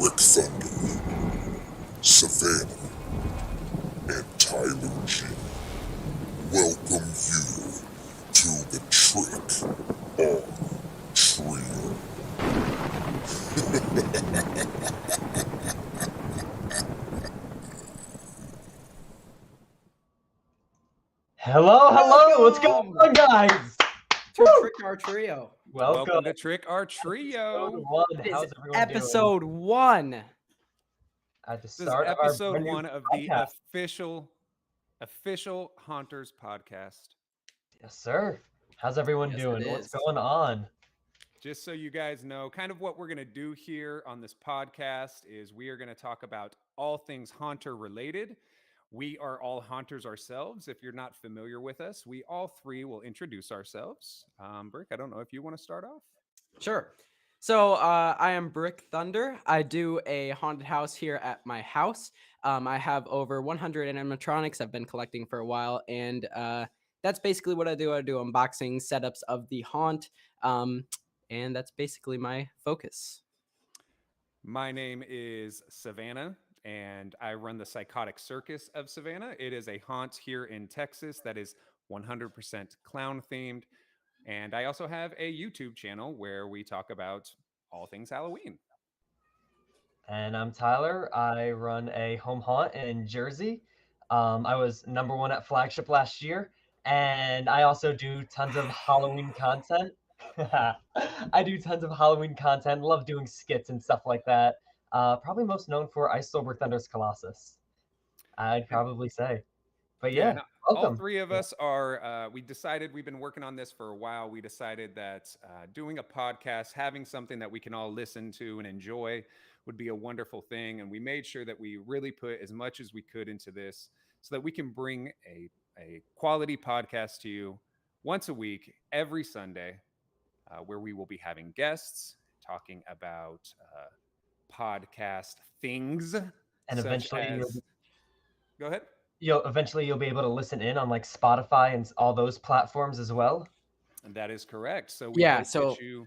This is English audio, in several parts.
Brick Thunder, Savannah, and Tyler G welcome you to the Trick or Trio. Hello, what's going on, guys? To Trick or Trio. Welcome to Trick or Trio. How's everyone Episode doing? 1. At the This is start of our episode brand new 1 of the podcast. official Haunters podcast. Yes, sir. How's everyone Yes, doing? it What's is. going on? Just so you guys know, kind of what we're going to do here on this podcast is we are going to talk about all things Haunter related. We are all haunters ourselves. If you're not familiar with us, we all three will introduce ourselves. Brick, I don't know if you want to start off. Sure. So I am Brick Thunder. I do a haunted house here at my house. I have over 100 animatronics I've been collecting for a while, and that's basically what I do. I do unboxing setups of the haunt, and that's basically my focus. My name is Savannah, and I run the Psychotic Circus of Savannah. It is a haunt here in Texas that is 100% clown themed. And I also have a YouTube channel where we talk about all things Halloween. And I'm Tyler. I run a home haunt in Jersey. I was #1 at Flagship last year, and I also do tons of Halloween content. I do tons of Halloween content. Love doing skits and stuff like that. Probably most known for Ice Silver Thunder's Colossus. I'd probably say. But yeah, no, all welcome. three of us are, we decided, we've been working on this for a while. We decided that doing a podcast, having something that we can all listen to and enjoy would be a wonderful thing. And we made sure that we really put as much as we could into this so that we can bring a quality podcast to you once a week, every Sunday, where we will be having guests talking about podcast things. And such eventually as, go ahead. you'll be able to listen in on like Spotify and all those platforms as well. And that is correct. So we Yeah, hope so- that you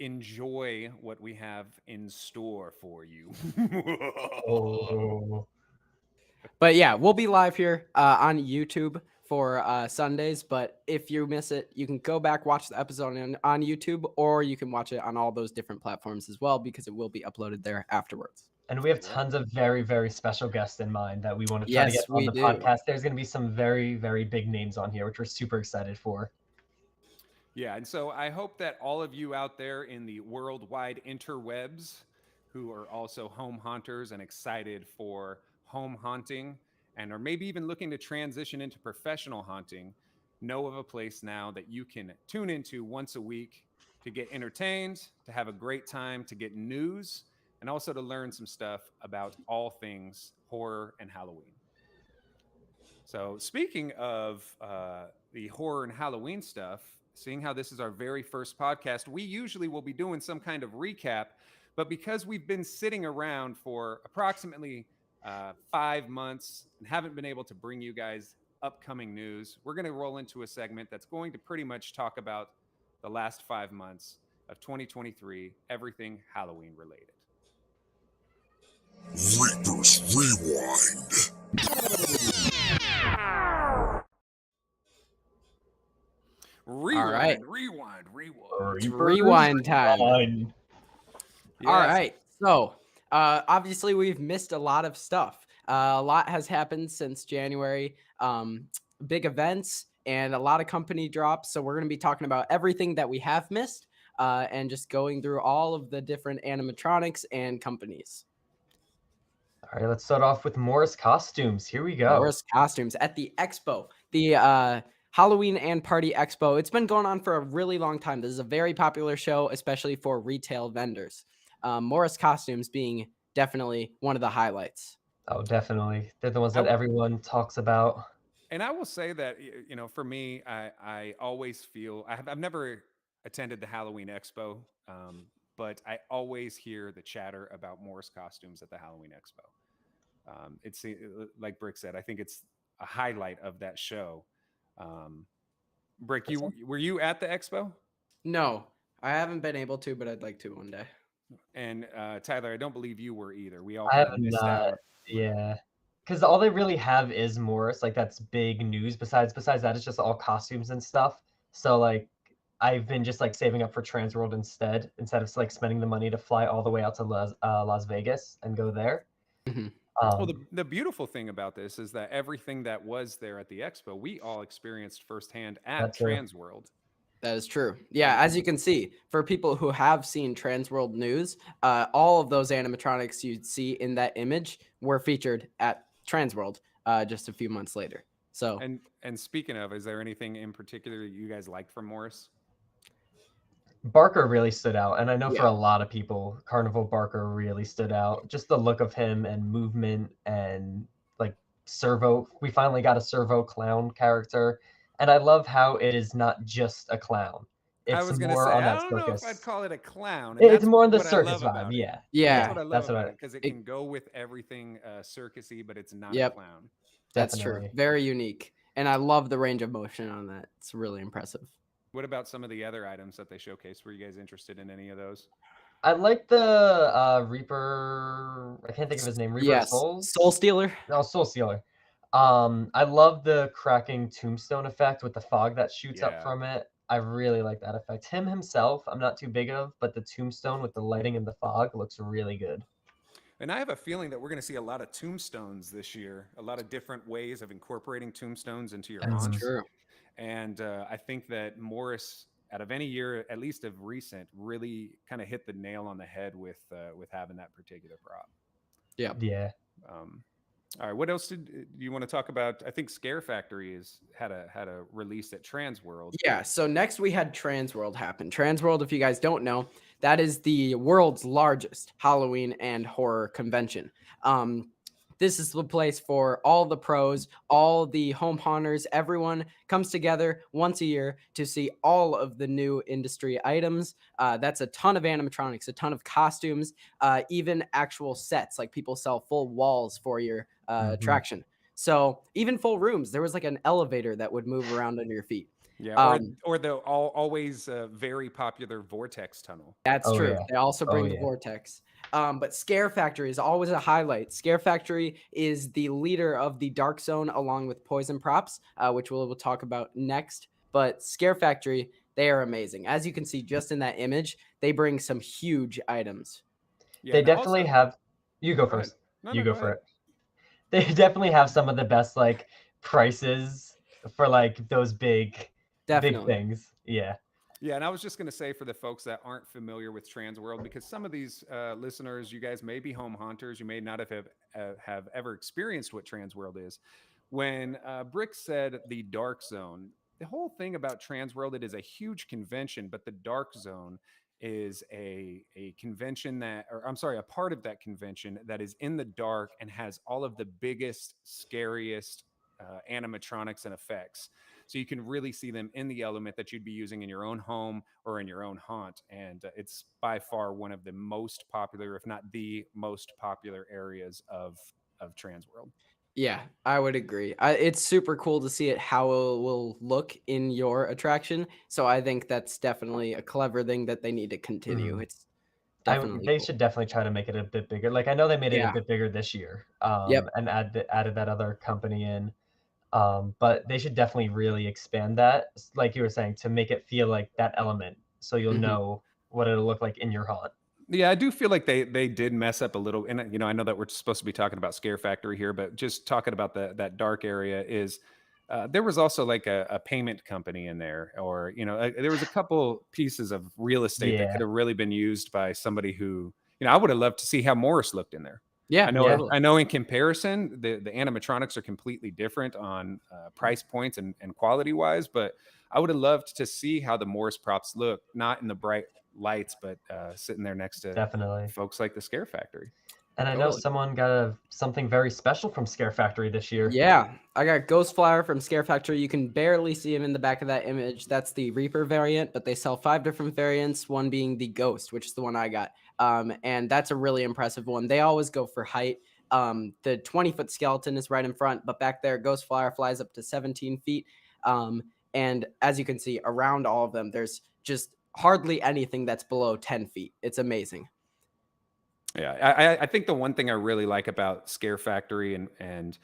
enjoy what we have in store for you. Oh. But yeah, we'll be live here on YouTube for Sundays. But if you miss it, you can go back, watch the episode on YouTube, or you can watch it on all those different platforms as well, because it will be uploaded there afterwards. And we have tons of very, very special guests in mind that we want to try to Yes, get on we the do. podcast. There's going to be some very, very big names on here, which we're super excited for. Yeah, and so I hope that all of you out there in the worldwide interwebs who are also home haunters and excited for home haunting and are maybe even looking to transition into professional haunting know of a place now that you can tune into once a week to get entertained, to have a great time, to get news, and also to learn some stuff about all things horror and Halloween. So speaking of the horror and Halloween stuff, seeing how this is our very first podcast, we usually will be doing some kind of recap, but because we've been sitting around for approximately 5 months and haven't been able to bring you guys upcoming news, we're going to roll into a segment that's going to pretty much talk about the last 5 months of 2023, everything Halloween related. Reapers Rewind. Rewind, right. rewind. It's rewind time. Fun. All Yes. right. So, obviously, we've missed a lot of stuff. A lot has happened since January. Big events and a lot of company drops. So, we're going to be talking about everything that we have missed and just going through all of the different animatronics and companies. All right, let's start off with Morris Costumes. Here we go. Morris Costumes at the Expo, the Halloween and Party Expo. It's been going on for a really long time. This is a very popular show, especially for retail vendors. Morris Costumes being definitely one of the highlights. Oh, definitely. They're the ones that everyone talks about. And I will say that, for me, I always feel I've never attended the Halloween Expo, but I always hear the chatter about Morris Costumes at the Halloween Expo. It's like Brick said, I think it's a highlight of that show. Brick, were you at the expo? No, I haven't been able to, but I'd like to one day. And Tyler, I don't believe you were either. We all I kind have of missed not. out. Yeah, because all they really have is Morris. Like that's big news. Besides that, it's just all costumes and stuff. So like, I've been just like saving up for Transworld instead of like spending the money to fly all the way out to Las Vegas and go there. Mhm. Well, Um, the beautiful thing about this is that everything that was there at the expo, we all experienced firsthand at that too. Transworld. That is true. Yeah, And as you can see, for people who have seen Transworld News, all of those animatronics you'd see in that image were featured at Transworld just a few months later. So and speaking of, is there anything in particular that you guys liked from Morris? Barker really stood out, and I know for yeah, a lot of people, Carnival Barker really stood out. Just the look of him and movement and like Servo. We finally got a Servo clown character, and I love how it is not just a clown. I It's was gonna more say, on I that don't know if I'd circus. call it a clown, and It's that's more on the what I circus love vibe. about it. Yeah, That's yeah, what I love that's about what. it because it it, can go with everything circusy, but it's not a yep, clown. that's true. Definitely. Very unique, and I love the range of motion on that. It's really impressive. What about some of the other items that they showcased? Were you guys interested in any of those? I like the Reaper. I can't think of his name. Reaper of Yes, Soul Souls. Stealer. No, Soul Stealer. I love the cracking tombstone effect with the fog that shoots up Yeah. from it. I really like that effect. Him himself, I'm not too big of, but the tombstone with the lighting and the fog looks really good. And I have a feeling that we're going to see a lot of tombstones this year, a lot of different ways of incorporating tombstones into your That's Mhm. haunts. true. And I think that Morris, out of any year, at least of recent, really kind of hit the nail on the head with having that particular prop. Yeah. Yeah. Um, all right, what else did you want to talk about? I think Scare Factory is had a release at Transworld. Yeah, so next we had Transworld happen. Transworld, if you guys don't know, that is the world's largest Halloween and horror convention. This is the place for all the pros, all the home haunters, everyone comes together once a year to see all of the new industry items. That's a ton of animatronics, a ton of costumes, even actual sets. Like people sell full walls for your Mhm. attraction. So even full rooms, there was like an elevator that would move around under your feet. Yeah, Um, or the always very popular Vortex Tunnel. that's Oh true. yeah. They also Oh bring the yeah. Vortex. But Scare Factory is always a highlight. Scare Factory is the leader of the Dark Zone along with Poison Props, which we'll talk about next. But Scare Factory, they are amazing. As you can see just in that image, they bring some huge items. Yeah, They and definitely also, have. You go go ahead. first. No, You no, go go for ahead. it. They definitely have some of the best like prices for like those big Definitely. things. Yeah. Yeah, and I was just going to say for the folks that aren't familiar with Transworld, because some of these listeners, you guys may be home haunters, you may not have ever experienced what Transworld is. When Brick said the Dark Zone, the whole thing about Transworld, it is a huge convention, but the Dark Zone is a convention that, or I'm sorry, a part of that convention that is in the dark and has all of the biggest, scariest animatronics and effects, so you can really see them in the element that you'd be using in your own home or in your own haunt. And it's by far one of the most popular, if not the most popular areas of Transworld. Yeah, I would agree. It's super cool to see it how it will look in your attraction. So I think that's definitely a clever thing that they need to continue. Mhm. It's definitely They cool. should definitely try to make it a bit bigger. Like I know they made it a Yeah. bit bigger this year, Yep. and added that other company in. But they should definitely really expand that, like you were saying, to make it feel like that element, so you'll Mhm. know what it'll look like in your haunt. Yeah, I do feel like they did mess up a little. And I know that we're supposed to be talking about Scare Factory here, but just talking about that dark area is there was also like a payment company in there, or there was a couple pieces of real estate that Yeah, could have really been used by somebody who I would have loved to see how Morris looked in there. Yeah, yeah, totally. I know in comparison, the animatronics are completely different on price points and quality wise, but I would have loved to see how the Morris props look, not in the bright lights, but sitting there next to definitely. folks like the Scare Factory. And I know Totally. someone got something very special from Scare Factory this year. Yeah, I got Ghost Flower from Scare Factory. You can barely see him in the back of that image. That's the Reaper variant, but they sell 5 different variants, one being the Ghost, which is the one I got. And that's a really impressive one. They always go for height. The 20-foot skeleton is right in front, but back there, Ghost Flower flies up to 17 feet. Um, and as you can see, around all of them, there's just hardly anything that's below 10 feet. It's amazing. Yeah, I think the one thing I really like about Scare Factory and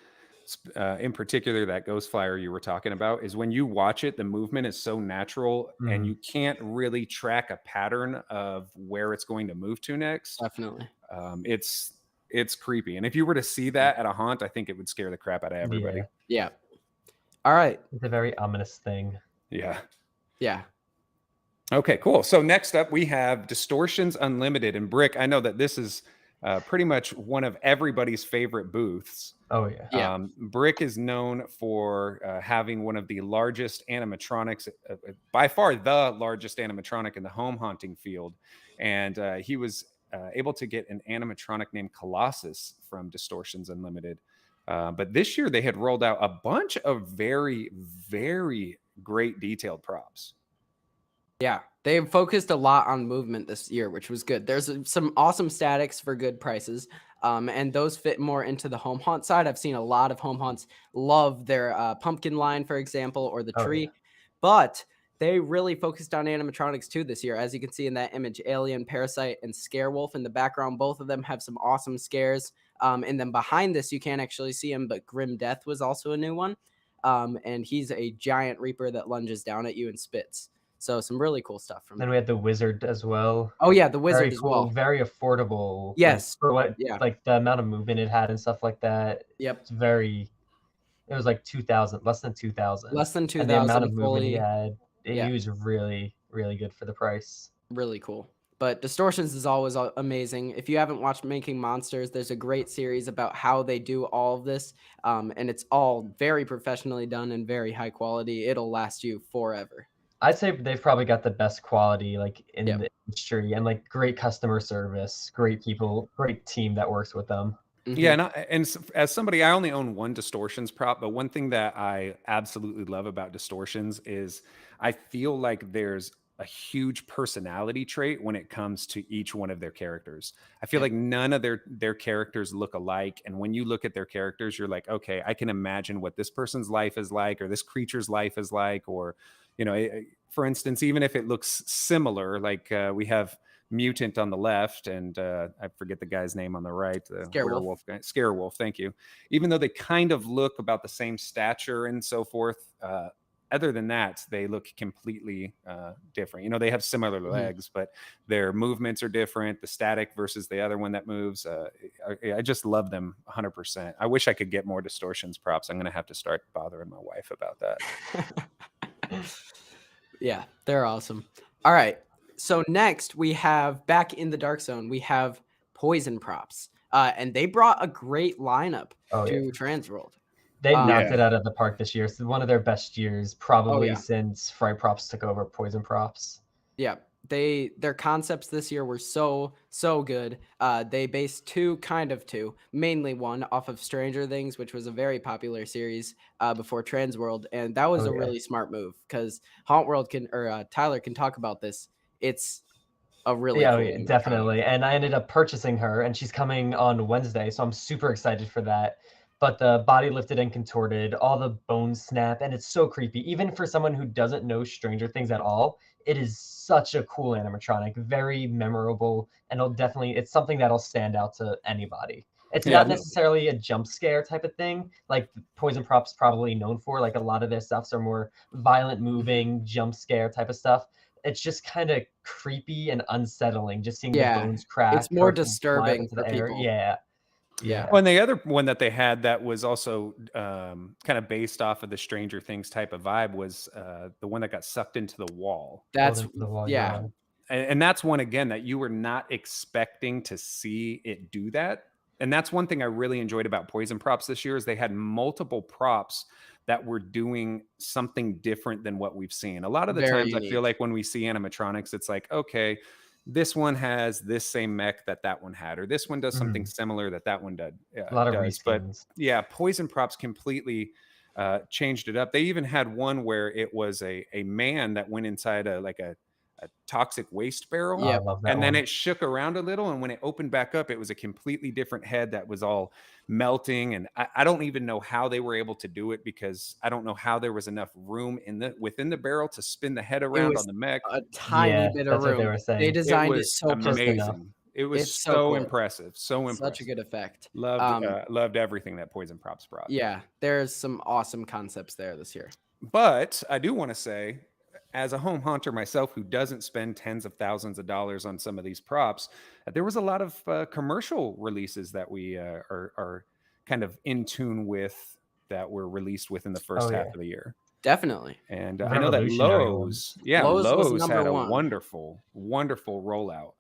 in particular that Ghost Flyer you were talking about is when you watch it, the movement is so natural and you can't really track a pattern of where it's going to move to next. Definitely. It's creepy, and if you were to see that at a haunt, I think it would scare the crap out of everybody. Yeah. All right. It's a very ominous thing. Yeah. Yeah. Okay, cool. So next up, we have Distortions Unlimited. And Brick, I know that this is pretty much one of everybody's favorite booths. Oh yeah. Yeah. Brick is known for having one of the largest animatronics, by far the largest animatronic in the home haunting field. And he was able to get an animatronic named Colossus from Distortions Unlimited. But this year they had rolled out a bunch of very, very great detailed props. Yeah, they focused a lot on movement this year, which was good. There's some awesome statics for good prices, and those fit more into the home haunt side. I've seen a lot of home haunts love their pumpkin line, for example, or the tree, but they really focused on animatronics too this year. As you can see in that image, Alien, Parasite, and Scarewolf in the background, both of them have some awesome scares. And then behind this, you can't actually see him, but Grim Death was also a new one, and he's a giant reaper that lunges down at you and spits. So some really cool stuff from Then we had the Wizard as well. Oh yeah, the Wizard Very as cool, well. very affordable. Yes. For what Yeah. like the amount of movement it had and stuff like that. Yep. It's very. It was like 2,000, less than 2,000. Less than 2,000. And the amount of movement he fully. had, Yeah. he was really, really good for the price. Really cool. But Distortions is always amazing. If you haven't watched Making Monsters, there's a great series about how they do all of this. And it's all very professionally done and very high quality. It'll last you forever. I'd say they've probably got the best quality like in Yep. the industry, and like great customer service, great people, great team that works with them. Mhm. Yeah, and as somebody, I only own one Distortions prop, but one thing that I absolutely love about Distortions is I feel like there's a huge personality trait when it comes to each one of their characters. I feel Yeah. like none of their characters look alike, and when you look at their characters, you're like, okay, I can imagine what this person's life is like, or this creature's life is like, or for instance, even if it looks similar, like we have Mutant on the left, and I forget the guy's name on the right, the Scarewolf. werewolf guy. Scarewolf, thank you. Even though they kind of look about the same stature and so forth, other than that, they look completely different. They have similar legs, but their movements are different. The static versus the other one that moves. I just love them 100%. I wish I could get more Distortions props. I'm going to have to start bothering my wife about that. Yeah, they're awesome. All right. So next we have back in the Dark Zone, we have Poison props. And they brought a great lineup to Transworld. They knocked it out of the park this year. It's one of their best years, probably since Fright Props took over Poison Props. Yeah, their concepts this year were so good. They based two, mainly one off of Stranger Things, which was a very popular series before Transworld, and that was a really smart move because Hauntworld Tyler can talk about this. It's a really cool definitely. And I ended up purchasing her, and she's coming on Wednesday, so I'm super excited for that. But the body lifted and contorted, all the bones snap, and it's so creepy. Even for someone who doesn't know Stranger Things at all, it is such a cool animatronic, very memorable, and it's something that'll stand out to anybody. It's not necessarily a jump scare type of thing, like Poison Props probably known for. Like a lot of their stuffs are more violent, moving, jump scare type of stuff. It's just kind of creepy and unsettling, just seeing the bones crack. It's more disturbing for people. Yeah. Well, and the other one that they had that was also kind of based off of the Stranger Things type of vibe was the one that got sucked into the wall. That's the wall, And that's one, again, that you were not expecting to see it do that. And that's one thing I really enjoyed about Poison Props this year is they had multiple props that were doing something different than what we've seen. A lot of the times I feel like when we see animatronics, it's like, okay, this one has this same mech that one had, or this one does something similar that one did. A lot of respins. But Poison Props completely changed it up. They even had one where it was a man that went inside a toxic waste barrel. I love that and then one. it shook around a little, and when it opened back up, it was a completely different head that was all melting. And I don't even know how they were able to do it, because I don't know how there was enough room within the barrel to spin the head around on the mech. A tiny bit of room. What they were saying. They designed it so amazing. It was It's so so cool. impressive. So impressive. Such a good effect. Loved everything that Poison Props brought. Yeah, there's some awesome concepts there this year. But I do want to say, as a home haunter myself who doesn't spend tens of thousands of dollars on some of these props, there was a lot of commercial releases that we are kind of in tune with, that were released within the first half of the year. Definitely. And I know that Revolutionary Lowe's, Lowe's was Lowe's number had a one. wonderful rollout.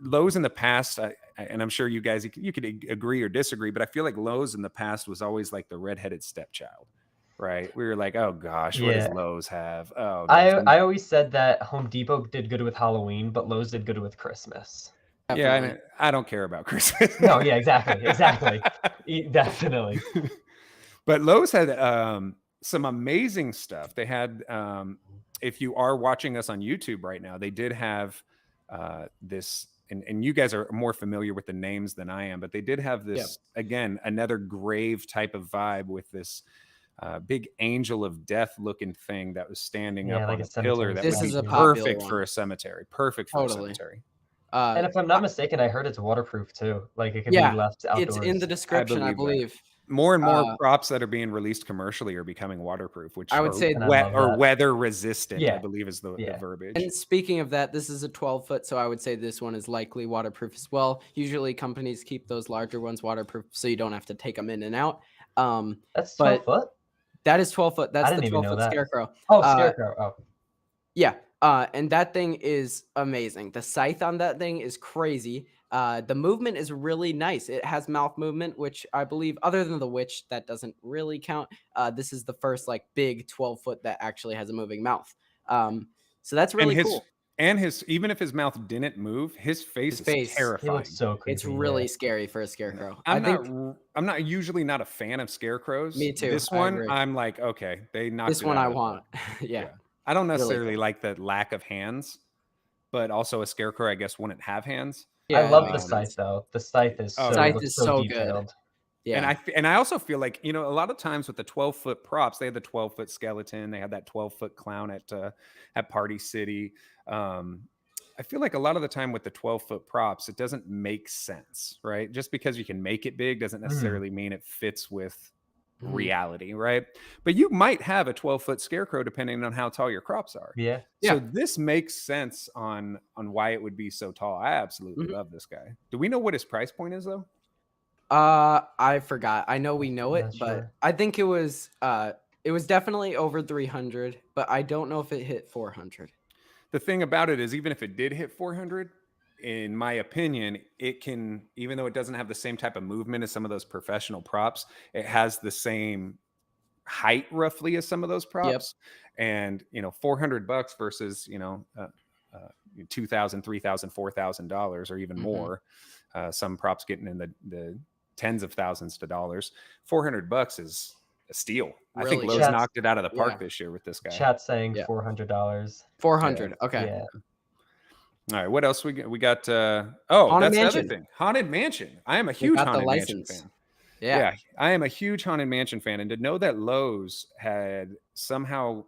Lowe's in the past, and I'm sure you guys, you could agree or disagree, but I feel like Lowe's in the past was always like the redheaded stepchild, right? We were like, oh gosh, what does Lowe's have? Oh, I always said that Home Depot did good with Halloween, but Lowe's did good with Christmas. Definitely. Yeah, I don't care about Christmas. No, yeah, exactly. Definitely. But Lowe's had some amazing stuff. They had, if you are watching us on YouTube right now, they did have this, and you guys are more familiar with the names than I am, but they did have this, again, another grave type of vibe with this big angel of death looking thing that was standing up like on a a pillar that cemetery. This would is be a popular perfect one. for a cemetery. Perfect for a cemetery. And if I'm not mistaken, I heard it's waterproof too. Like it can be left outdoors. It's in the description, I believe. More and more props that are being released commercially are becoming waterproof, which I would say weather resistant, I believe is the verbiage. And speaking of that, this is a 12-foot, so I would say this one is likely waterproof as well. Usually companies keep those larger ones waterproof so you don't have to take them in and out. That's 12 foot? That is 12 foot. That's the 12-foot scarecrow. Oh, scarecrow. Oh. Yeah. And that thing is amazing. The scythe on that thing is crazy. The movement is really nice. It has mouth movement, which I believe, other than the witch, that doesn't really count. This is the first like big 12-foot that actually has a moving mouth. So that's really cool. And even if his mouth didn't move, his face is terrifying. He looks so creepy. It's really scary for a scarecrow. I'm not usually not a fan of scarecrows. Me too. This one, I'm like, okay, they knocked this it one out I of the want. park. Yeah. I don't necessarily like the lack of hands, but also a scarecrow, I guess, wouldn't have hands. Yeah, I love the scythe though. The scythe is so detailed. Good. Yeah. And I also feel like, a lot of times with the 12-foot props, they had the 12-foot skeleton, they had that 12-foot clown at Party City. I feel like a lot of the time with the 12-foot props, it doesn't make sense, right? Just because you can make it big doesn't necessarily mean it fits with reality, right? But you might have a 12-foot scarecrow depending on how tall your crops are. Yeah. So this makes sense on why it would be so tall. I absolutely love this guy. Do we know what his price point is though? I forgot. I know we know it, but sure. I think it was definitely over 300, but I don't know if it hit 400. The thing about it is, even if it did hit 400, in my opinion, it can, even though it doesn't have the same type of movement as some of those professional props, it has the same height roughly as some of those props. And, $400 versus, $2,000, $3,000, $4,000 or even more. Some props getting in the tens of thousands to dollars. $400 is a steal. I think Lowe's knocked it out of the park this year with this guy. Chat saying $400. 400. Okay. Yeah. All right. What else we got? Haunted that's Mansion. the other thing. Haunted Mansion. I am a huge Haunted Mansion fan. Yeah. I am a huge Haunted Mansion fan. And to know that Lowe's had somehow,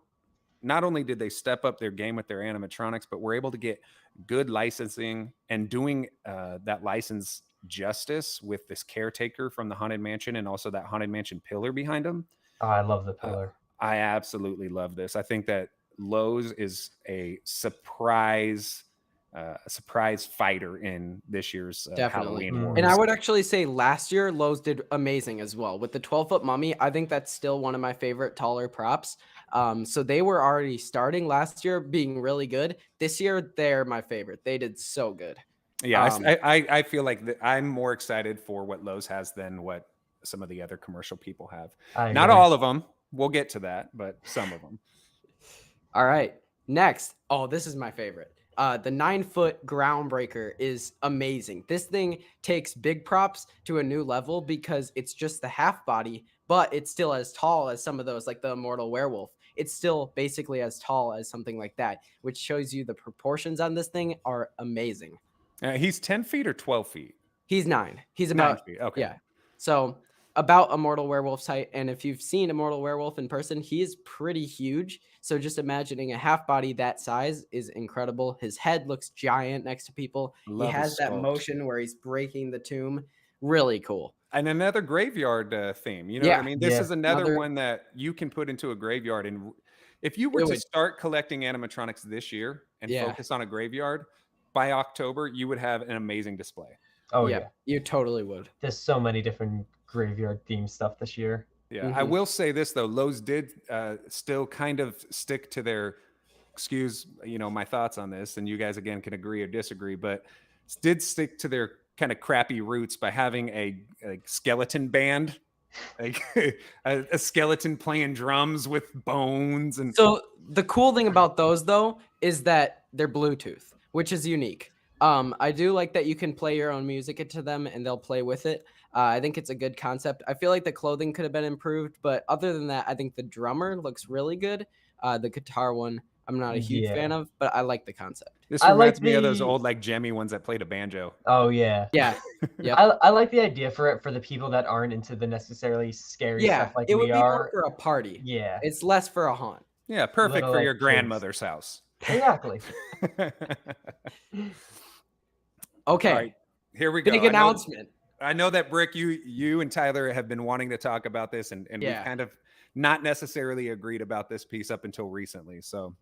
not only did they step up their game with their animatronics, but were able to get good licensing and doing that license justice with this caretaker from the Haunted Mansion and also that Haunted Mansion pillar behind them. Oh, I love the pillar. I absolutely love this. I think that Lowe's is a surprise fighter in this year's Halloween Wars. And I would actually say last year Lowe's did amazing as well with the 12-foot mummy. I think that's still one of my favorite taller props. So they were already starting last year being really good. This year they're my favorite. They did so good. Yeah, I feel like I'm more excited for what Lowe's has than what some of the other commercial people have. Not all of them. We'll get to that, but some of them. All right. Next. Oh, this is my favorite. The 9-foot Groundbreaker is amazing. This thing takes big props to a new level because it's just the half body, but it's still as tall as some of those, like the Immortal Werewolf. It's still basically as tall as something like that, which shows you the proportions on this thing are amazing. He's 10 feet or 12 feet? He's 9. He's about 9 feet. Okay. Yeah. So about Immortal Werewolf's height. And if you've seen Immortal Werewolf in person, he is pretty huge. So just imagining a half body that size is incredible. His head looks giant next to people. He Love his has that sculpt. motion where he's breaking the tomb. Really cool. And another graveyard theme. You know what I Yeah. mean? This Yeah. is another one that you can put into a graveyard. And if you were It to would- start collecting animatronics this year and Yeah. focus on a graveyard, by October, you would have an amazing display. Oh yeah, yeah. you totally would. There's so many different graveyard themed stuff this year. Yeah, I will say this though, Lowe's did still kind of stick to their, excuse my thoughts on this, and you guys again can agree or disagree, but did stick to their kind of crappy roots by having a skeleton band, like a skeleton playing drums with bones. And So the cool thing about those though is that they're Bluetooth, which is unique. I do like that you can play your own music into them and they'll play with it. I think it's a good concept. I feel like the clothing could have been improved, but other than that, I think the drummer looks really good. The guitar one, I'm not a huge fan of, but I like the concept. This I reminds like me of those the- old like Jemmy ones that played a banjo. Oh yeah. Yeah. Yep. I like the idea for it for the people that aren't into the necessarily scary Yeah, stuff like it would we be more are. for a party. Yeah. It's less for a haunt. Yeah, perfect Little, for like, your kids. grandmother's house. Exactly. Okay. All right, here we go. Big announcement. I know that Brick, you and Tyler have been wanting to talk about this, and we've Yeah. kind of not necessarily agreed about this piece up until recently. So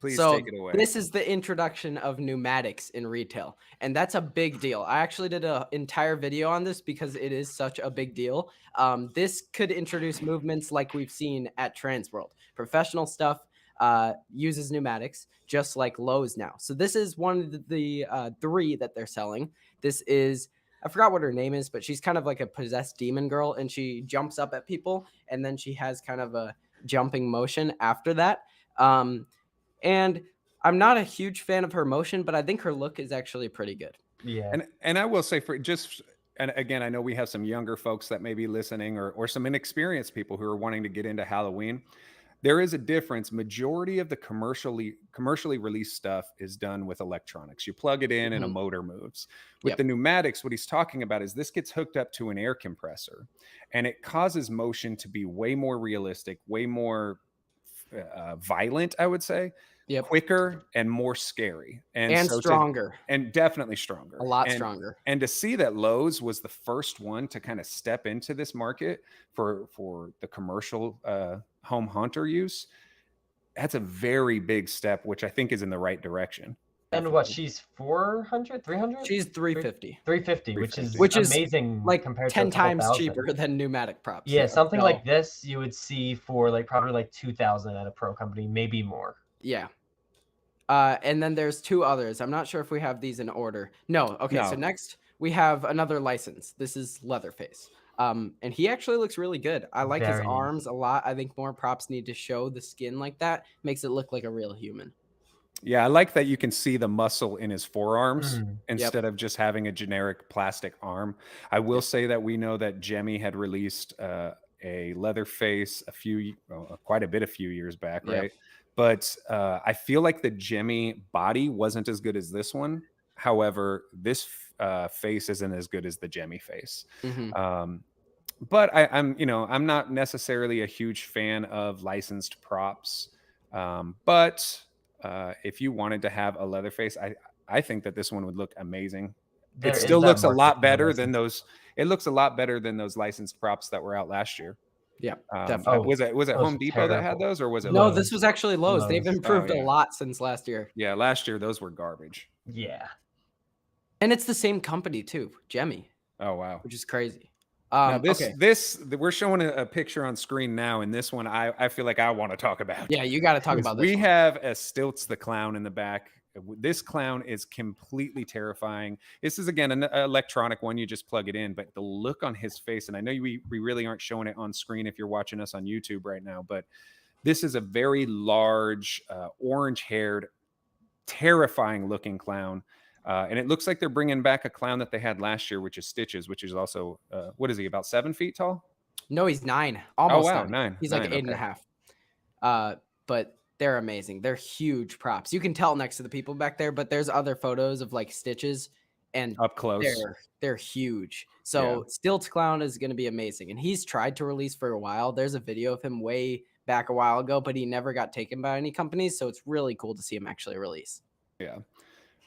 please So take it away. this is the introduction of pneumatics in retail, and that's a big deal. I actually did an entire video on this because it is such a big deal. This could introduce movements like we've seen at Transworld. Professional stuff uses pneumatics, just like Lowe's now. So this is one of the 3 that they're selling. This is, I forgot what her name is, but she's kind of like a possessed demon girl, and she jumps up at people, and then she has kind of a jumping motion after that. And I'm not a huge fan of her motion, but I think her look is actually pretty good. Yeah. And I will say and again, I know we have some younger folks that may be listening or some inexperienced people who are wanting to get into Halloween. There is a difference. Majority of the commercially released stuff is done with electronics. You plug it in and a motor moves. With the pneumatics, what he's talking about is this gets hooked up to an air compressor, and it causes motion to be way more realistic, way more violent, I would say. Yep. Quicker and more scary. And so stronger. and definitely stronger. A lot stronger. And to see that Lowe's was the first one to kind of step into this market for the commercial home hunter use, that's a very big step, which I think is in the right direction. And what, she's 400, 300? She's 350. 350, Which is amazing, like compared 10 to a couple times thousand. cheaper than pneumatic props. Yeah, something So, like this you would see for like probably like 2,000 at a pro company, maybe more. Yeah. And then there's 2 others. I'm not sure if we have these in order. No. Okay. No. So next we have another license. This is Leatherface. And he actually looks really good. I like his Very neat. arms a lot. I think more props need to show the skin like that. Makes it look like a real human. Yeah, I like that you can see the muscle in his forearms Mm. instead of just having a generic plastic arm. I will say that we know that Jemmy had released a Leatherface quite a bit a few years back, Yep. right? But I feel like the Jemmy body wasn't as good as this one. However, this face isn't as good as the Jemmy face. But I'm not necessarily a huge fan of licensed props. But if you wanted to have a Leatherface, I think that this one would look amazing. There It is still that looks a market lot for better licensed. than those. It looks a lot better than those licensed props that were out last year. Yeah, Um, definitely. was it those Home Depot that had terrible. those, or was it No, Lowe's? this was actually Lowe's. They've Lowe's. improved Oh, yeah. a lot since last year. Yeah, last year those were garbage. Yeah. And it's the same company too, Jemmy, Oh wow. which is crazy. Now Okay. we're showing a picture on screen now, and this one I feel like I want to talk about. Yeah, you got to talk Because about this. we one. have a Stilts the Clown in the back. This clown is completely terrifying. This is again an electronic one. You just plug it in, but the look on his face, and I know we really aren't showing it on screen if you're watching us on YouTube right now, but this is a very large, orange-haired, terrifying looking clown. And it looks like they're bringing back a clown that they had last year, which is Stitches, which is also, what is he, about 7 feet tall? No, he's 9. Almost wow, 9. 9. He's like 9, 8 and a okay. half. But they're amazing. They're huge props. You can tell next to the people back there, but there's other photos of like Stitches, and Up close. they're huge. So Stilts Clown is going to be amazing, and he's tried to release for a while. There's a video of him way back a while ago, but he never got taken by any companies. So it's really cool to see him actually release. Yeah.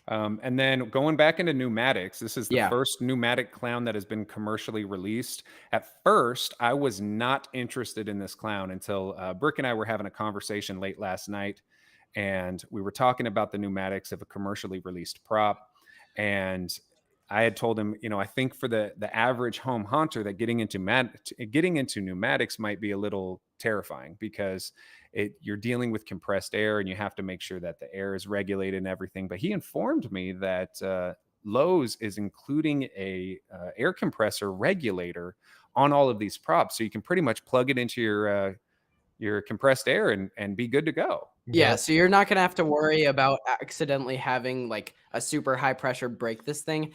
And then going back into pneumatics, this is the first pneumatic clown that has been commercially released. At first, I was not interested in this clown until Brick and I were having a conversation late last night, and we were talking about the pneumatics of a commercially released prop. And I had told him, I think for the average home haunter that getting into pneumatics might be a little terrifying because you're dealing with compressed air and you have to make sure that the air is regulated and everything. But he informed me that Lowe's is including a air compressor regulator on all of these props, so you can pretty much plug it into your compressed air and be good to go. Yeah, so you're not gonna have to worry about accidentally having like a super high pressure break this thing.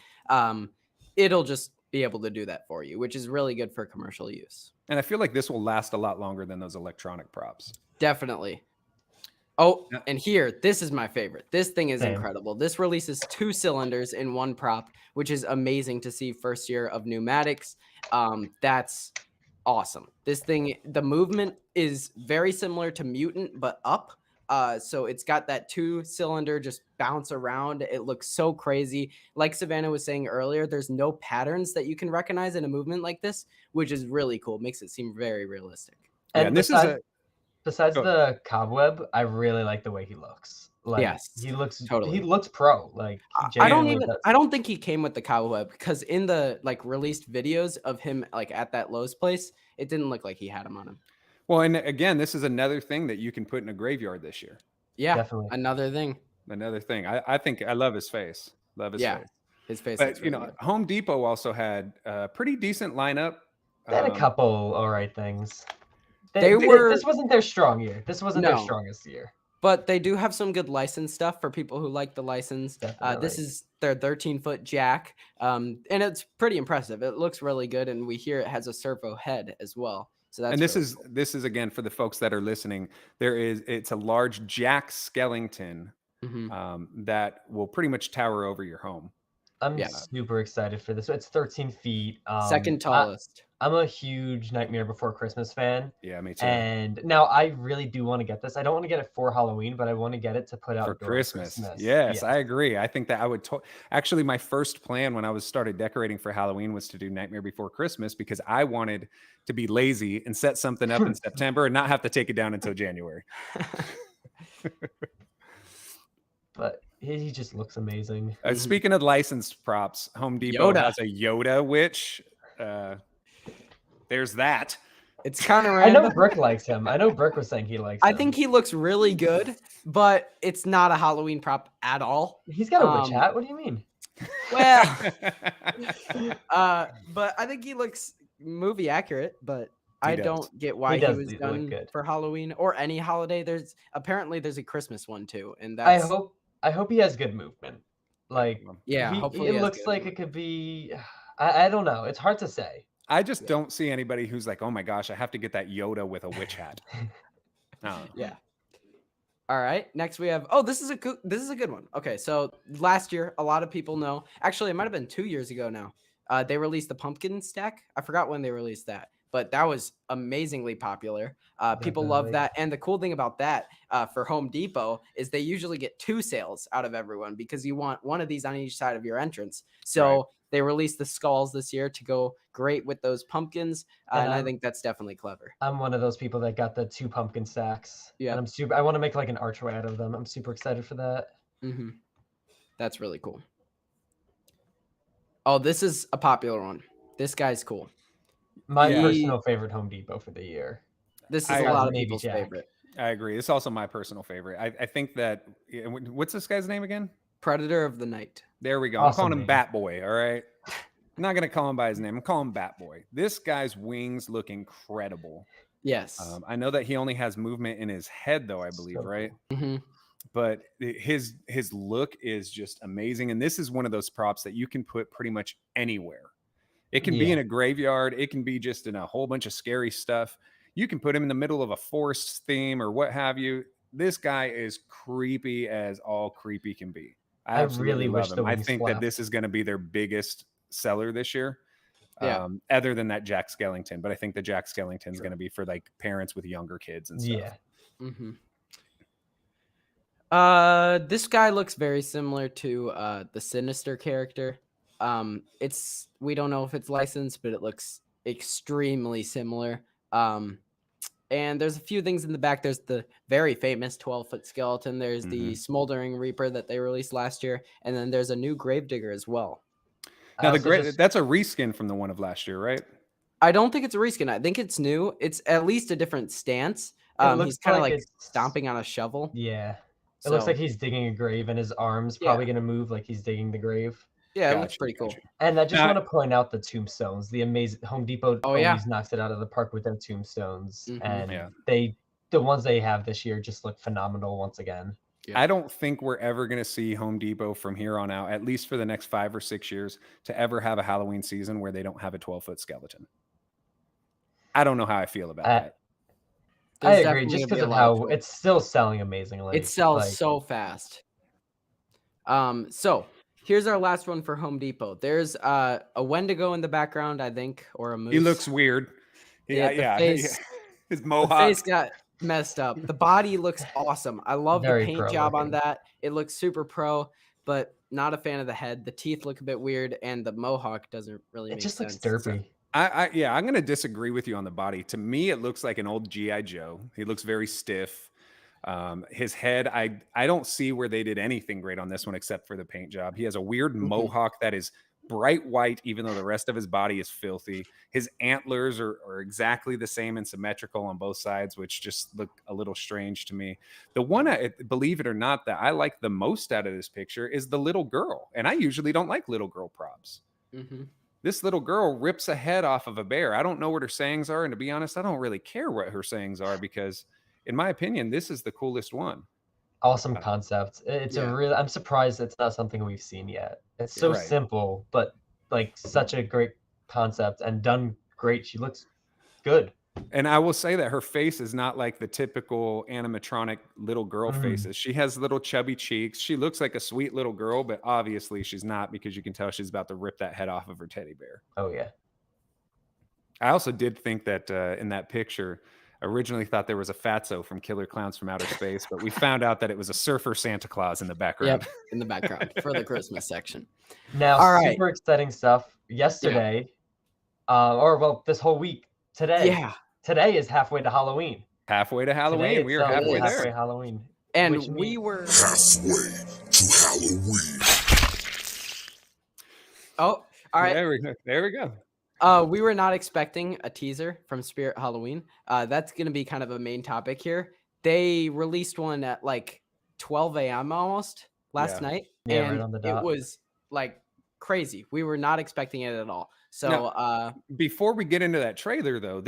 It'll just be able to do that for you, which is really good for commercial use. And I feel like this will last a lot longer than those electronic props. Definitely. Oh, and here, this is my favorite. This thing is incredible. This releases 2 cylinders in one prop, which is amazing to see first year of pneumatics. That's awesome. This thing, the movement is very similar to Mutant, but up. So it's got that 2-cylinder just bounce around. It looks so crazy. Like Savannah was saying earlier, there's no patterns that you can recognize in a movement like this, which is really cool. Makes it seem very realistic. And this besides the cobweb, I really like the way he looks. Like, yes, he looks totally. He looks pro. Like, I don't think he came with the cobweb, because in the like released videos of him like at that Lowe's place, it didn't look like he had him on him. Well, and again, this is another thing that you can put in a graveyard this year. Yeah, definitely. Another thing. I think I love his face. face. His face. But really good. Home Depot also had a pretty decent lineup. They had a couple all right things. This wasn't their strong year. This wasn't their strongest year. But they do have some good license stuff for people who like the license. This is their 13-foot jack, and it's pretty impressive. It looks really good, and we hear it has a servo head as well. So that's this is again for the folks that are listening. It's a large jack skeleton that will pretty much tower over your home. I'm super excited for this. It's 13 feet. Second tallest. I'm a huge Nightmare Before Christmas fan. Yeah, me too. And now I really do want to get this. I don't want to get it for Halloween, but I want to get it to put out for Christmas. Yes, I agree. I think that I would actually, my first plan when I started decorating for Halloween was to do Nightmare Before Christmas, because I wanted to be lazy and set something up in September and not have to take it down until January. But he just looks amazing. Speaking of licensed props, Home Depot has a Yoda, which there's that. It's kind of random. I know Brick likes him. I know Brick was saying he likes him. I think he looks really good, but it's not a Halloween prop at all. He's got a witch hat. What do you mean? Well, but I think he looks movie accurate, but I don't get why he was done for Halloween or any holiday. There's a Christmas one too, and that's I hope he has good movement. Like, hopefully it looks like it could be. I don't know. It's hard to say. I just don't see anybody who's like, oh my gosh, I have to get that Yoda with a witch hat. Yeah. All right. Next we have. This is a good one. Okay, so last year, a lot of people know. Actually, it might have been 2 years ago now. They released the pumpkin stack. I forgot when they released that, but that was amazingly popular. People love that. And the cool thing about that for Home Depot is they usually get 2 sales out of everyone, because you want one of these on each side of your entrance. So they released the skulls this year to go great with those pumpkins. And I think that's definitely clever. I'm one of those people that got the 2 pumpkin stacks. Yeah. And I want to make like an archway out of them. I'm super excited for that. Mm-hmm. That's really cool. Oh, this is a popular one. This guy's cool. My personal favorite Home Depot for the year. This is a lot of people's favorite. I agree. It's also my personal favorite. I think that, what's this guy's name again? Predator of the Night. There we go. I'm calling him Bat Boy. All right. I'm not going to call him by his name. I'm calling him Bat Boy. This guy's wings look incredible. Yes. I know that he only has movement in his head, though, I believe, right? Mm-hmm. But his look is just amazing. And this is one of those props that you can put pretty much anywhere. It can be in a graveyard. It can be just in a whole bunch of scary stuff. You can put him in the middle of a forest theme or what have you. This guy is creepy as all creepy can be. I absolutely really wish love the them. I wings think that flapped. this is going to be their biggest seller this year. Yeah. Other than that Jack Skellington, but I think the Jack Skellington is Sure. going to be for like parents with younger kids and stuff. Yeah. Mm-hmm. This guy looks very similar to the Sinister character. We don't know if it's licensed, but it looks extremely similar. And there's a few things in the back. There's the very famous 12-foot skeleton. There's the Smoldering Reaper that they released last year, and then there's a new Gravedigger as well. Now that's a reskin from the one of last year, right? I don't think it's a reskin. I think it's new. It's at least a different stance. looks He's kind of like like it's- stomping on a shovel. Yeah. It looks So, like he's digging a grave, and his arm's Yeah. probably gonna move like he's digging the grave. yeah, it looks Gotcha, pretty cool. gotcha. And I just Now- want to point out the tombstones. The amazing Home Depot Oh, always yeah. knocks it out of the park with their tombstones, Mhm. and Yeah. the ones they have this year just look phenomenal once again. Yeah. I don't think we're ever going to see Home Depot from here on out, at least for the next 5 or 6 years, to ever have a Halloween season where they don't have a 12-foot skeleton. I don't know how I feel about that. I There's agree, definitely just gonna be because a of lot of how it's still selling amazingly. It sells like, so fast. So here's our last one for Home Depot. There's a Wendigo in the background, I think, or a moose. He looks weird. Yeah, the face- His the mohawk. face got messed up. The body looks awesome. I love Very the paint pro job on looking. that. It looks super pro, but not a fan of the head. The teeth look a bit weird, and the mohawk doesn't really it make just sense. looks derpy. I'm going to disagree with you on the body. To me, it looks like an old G.I. Joe. He looks very stiff. His head, I don't see where they did anything great on this one except for the paint job. He has a weird mohawk that is bright white, even though the rest of his body is filthy. His antlers are exactly the same and symmetrical on both sides, which just look a little strange to me. The one, believe it or not, that I like the most out of this picture is the little girl. And I usually don't like little girl props. Mm-hmm. This little girl rips a head off of a bear. I don't know what her sayings are. And to be honest, I don't really care what her sayings are because, in my opinion, this is the coolest one. Awesome concept. It's Yeah. I'm surprised it's not something we've seen yet. It's so Right. simple, but like such a great concept and done great. She looks good. And I will say that her face is not like the typical animatronic little girl faces. She has little chubby cheeks. She looks like a sweet little girl, but obviously she's not because you can tell she's about to rip that head off of her teddy bear. Oh yeah. I also did think that in that picture, originally thought there was a fatso from Killer Clowns from Outer Space, but we found out that it was a surfer Santa Claus in the background. Yep, in the background for the Christmas section. Now, All right. super exciting stuff. Yesterday, this whole week. Today. Yeah. Today is halfway to Halloween. Halfway to Halloween. Today We are itself is halfway halfway there. Halloween. And which we means- were Halfway to Halloween. all right. There we go. We were not expecting a teaser from Spirit Halloween. That's gonna be kind of a main topic here. They released one at like 12 a.m. almost last Yeah. night, Yeah, right and on the it dot. was like crazy. We were not expecting it at all. So Before we get into that trailer, though,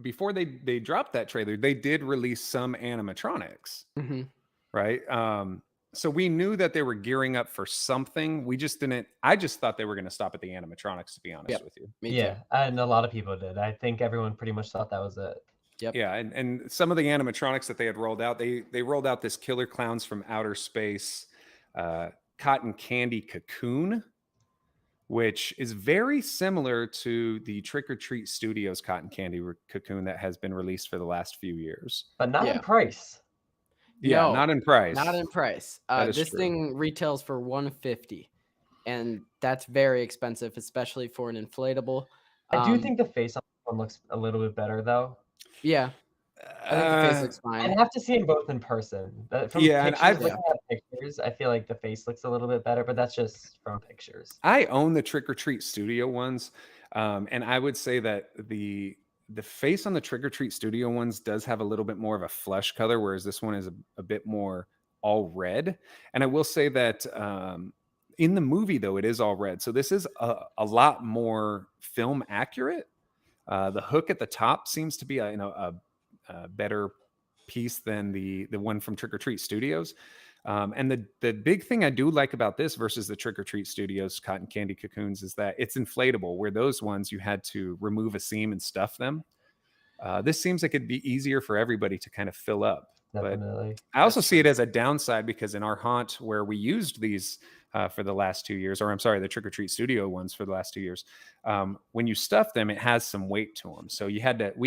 before they dropped that trailer, they did release some animatronics, mhm. right? So we knew that they were gearing up for something. We just didn't. I just thought they were going to stop at the animatronics, to be honest Yep. with you. Me Yeah, too. and a lot of people did. I think everyone pretty much thought that was it. Yep. Yeah, and some of the animatronics that they had rolled out, they rolled out this Killer Clowns from Outer Space cotton candy cocoon, which is very similar to the Trick or Treat Studios cotton candy cocoon that has been released for the last few years. But not in Yeah. price. Yeah, No, not in price. Not in price. That is This true. thing retails for $150, and that's very expensive, especially for an inflatable. I do think the face on this one looks a little bit better though. Yeah, I think the face looks I'd fine. have to see them both in person. But from Yeah, and pictures, I've- looking at pictures, I feel like the face looks a little bit better, but that's just from pictures. I own the Trick or Treat Studio ones, and I would say that the face on the Trick or Treat Studio ones does have a little bit more of a flesh color, whereas this one is a bit more all red. And I will say that in the movie, though, it is all red, so this is a lot more film accurate. The hook at the top seems to be a better piece than the one from Trick or Treat Studios. And the big thing I do like about this versus the Trick or Treat Studios cotton candy cocoons is that it's inflatable, where those ones you had to remove a seam and stuff them. This seems like it'd be easier for everybody to kind of fill up. Definitely. I also see it as a downside because in our haunt where we used these for the last 2 years, or I'm sorry, the Trick or Treat Studio ones for the last 2 years, when you stuff them, it has some weight to them. So we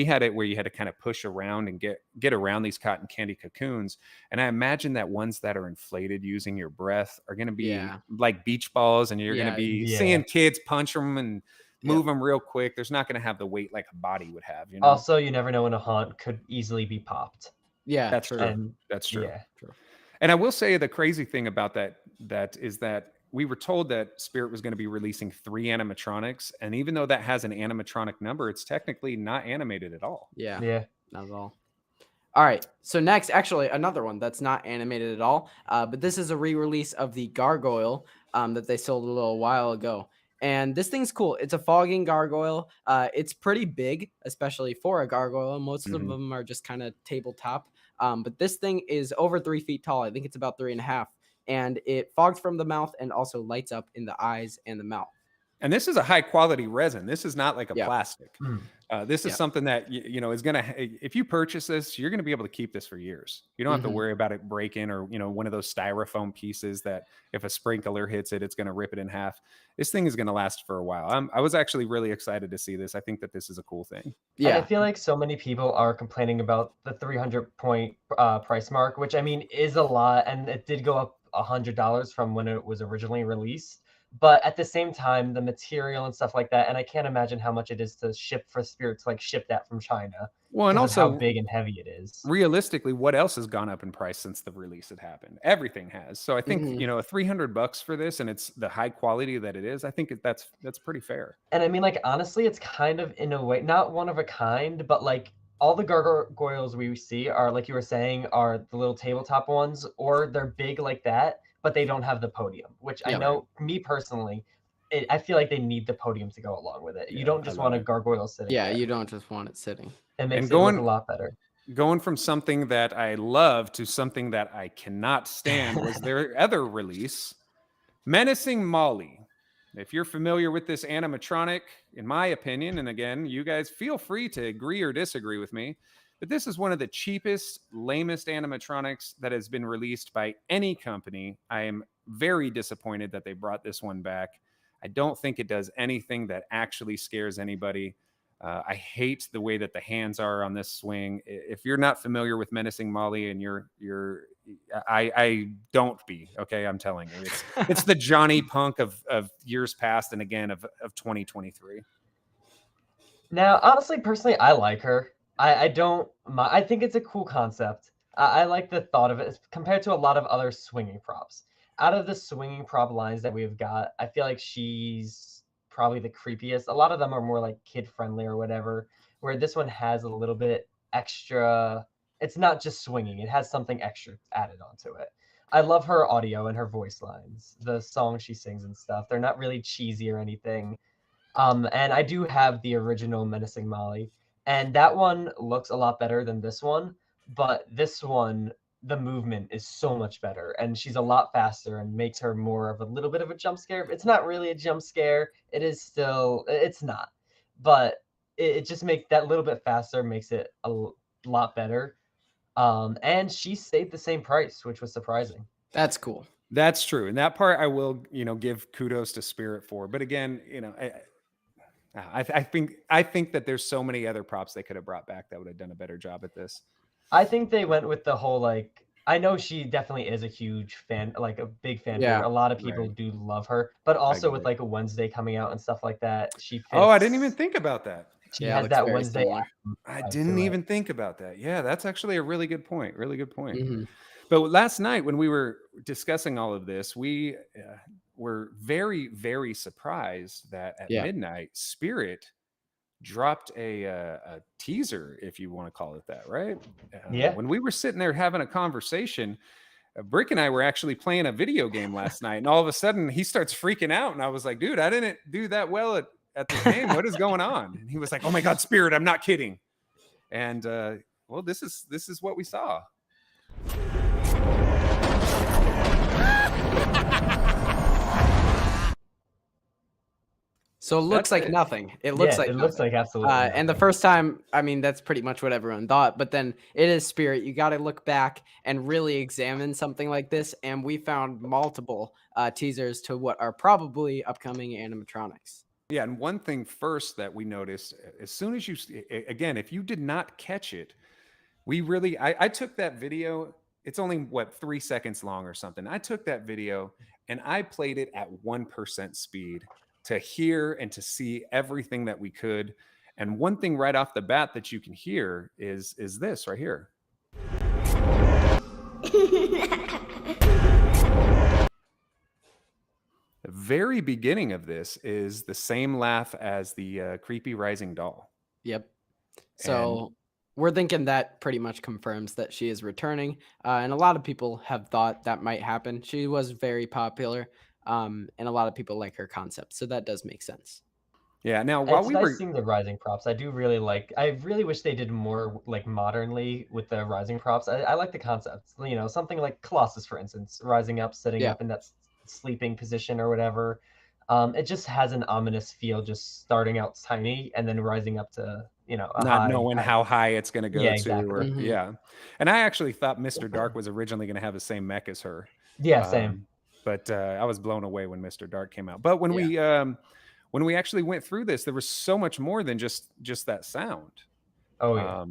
had it where you had to kind of push around and get around these cotton candy cocoons. And I imagine that ones that are inflated using your breath are going to be like beach balls, and you're going to be seeing kids punch them and move them real quick. There's not going to have the weight like a body would have. You know? Also, you never know when a haunt could easily be popped. Yeah, that's true. true. That's true. Yeah. True. And I will say the crazy thing about that is that we were told that Spirit was going to be releasing 3 animatronics, and even though that has an animatronic number, it's technically not animated at all. Yeah, not at all. All right, so next, actually, another one that's not animated at all, but this is a re-release of the Gargoyle that they sold a little while ago. And this thing's cool. It's a fogging gargoyle. It's pretty big, especially for a gargoyle. Most of them are just kind of tabletop. But this thing is over 3 feet tall. I think it's about 3.5. And it fogs from the mouth and also lights up in the eyes and the mouth. And this is a high quality resin. This is not like a plastic. This is something that, you know, is going to, if you purchase this, you're going to be able to keep this for years. You don't have to worry about it breaking, or, you know, one of those styrofoam pieces that if a sprinkler hits it, it's going to rip it in half. This thing is going to last for a while. I was actually really excited to see this. I think that this is a cool thing. Yeah. And I feel like so many people are complaining about the 300 point price mark, which I mean is a lot. And it did go up $100 from when it was originally released. But at the same time, the material and stuff like that, and I can't imagine how much it is to ship for Spirit to like ship that from China. Well, and also how big and heavy it is. Realistically, what else has gone up in price since the release had happened? Everything has. So I think, you know, $300 for this, and it's the high quality that it is. I think that's pretty fair. And I mean, like, honestly, it's kind of in a way, not one of a kind, but like all the gargoyles we see are, like you were saying, are the little tabletop ones, or they're big like that, but they don't have the podium, which I know, me personally, I feel like they need the podium to go along with it. You don't just want a gargoyle sitting there. You don't just want it sitting. It makes it look a lot better. Going from something that I love to something that I cannot stand was their other release, Menacing Molly. If you're familiar with this animatronic, in my opinion, and again, you guys feel free to agree or disagree with me, but this is one of the cheapest, lamest animatronics that has been released by any company. I am very disappointed that they brought this one back. I don't think it does anything that actually scares anybody. I hate the way that the hands are on this swing. If you're not familiar with Menacing Molly, and I don't be, okay, I'm telling you, it's the Johnny Punk of years past, and again of 2023. Now, honestly, personally, I like her. I think it's a cool concept. I like the thought of it compared to a lot of other swinging props. Out of the swinging prop lines that we've got, I feel like she's probably the creepiest. A lot of them are more like kid friendly or whatever, where this one has a little bit extra. It's not just swinging. It has something extra added onto it. I love her audio and her voice lines, the songs she sings and stuff. They're not really cheesy or anything. And I do have the original Menacing Molly, and that one looks a lot better than this one, but this one, the movement is so much better, and she's a lot faster and makes her more of a little bit of a jump scare. It's not really a jump scare. It is still, it's not, but it just makes that little bit faster, makes it a lot better. And she stayed the same price, which was surprising. That's cool. That's true. And that part I will, give kudos to Spirit for. But again, I think that there's so many other props they could have brought back that would have done a better job at this. I think they went with the whole, like, I know she definitely is a huge fan, like a big fan. Yeah, a lot of people do love her, but also with like a Wednesday coming out and stuff like that, she fits. Oh, I didn't even think about that. She has that Wednesday. I didn't even think about that. Yeah, that's actually a really good point. Really good point. Mm-hmm. But last night when we were discussing all of this, we were very, very surprised that at midnight, Spirit dropped a teaser, if you want to call it that, right? When we were sitting there having a conversation, Brick and I were actually playing a video game last night, and all of a sudden he starts freaking out, and I was like, dude, I didn't do that well at the game. What is going on? And he was like, oh my God, Spirit, I'm not kidding. And well, this is what we saw. So it looks That's like it. nothing. It looks Yeah, like it looks nothing. like absolutely And the nothing. first time, I mean, that's pretty much what everyone thought. But then it is Spirit. You got to look back and really examine something like this. And we found multiple teasers to what are probably upcoming animatronics. Yeah, and one thing first that we noticed, as soon as again, if you did not catch it, I took that video. It's only what 3 seconds long or something. I took that video and I played it at 1% speed to hear and to see everything that we could. And one thing right off the bat that you can hear is this right here. The very beginning of this is the same laugh as the creepy rising doll. Yep. So we're thinking that pretty much confirms that she is returning. And a lot of people have thought that might happen. She was very popular. And a lot of people like her concept. So that does make sense. Yeah. Now, while It's we nice were, seeing the rising props. I do really like. I really wish they did more like modernly with the rising props. I like the concept. You know, something like Colossus, for instance, rising up, sitting Yeah. up in that sleeping position or whatever. It just has an ominous feel, just starting out tiny and then rising up to a not high knowing height. how high it's going to go Yeah, to, exactly. or Mhm. yeah. And I actually thought Mr. Dark was originally going to have the same mech as her. Yeah, same. But I was blown away when Mr. Dark came out. But when we actually went through this, there was so much more than just that sound. Oh yeah.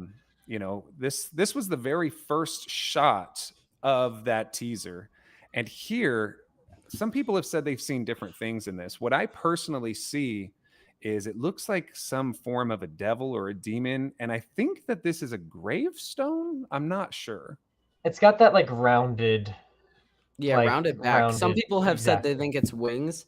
You know, this was the very first shot of that teaser. And here, some people have said they've seen different things in this. What I personally see is it looks like some form of a devil or a demon. And I think that this is a gravestone. I'm not sure. It's got that like rounded. Yeah, Like, rounded back. Some rounded, people have said exactly. they think it's wings.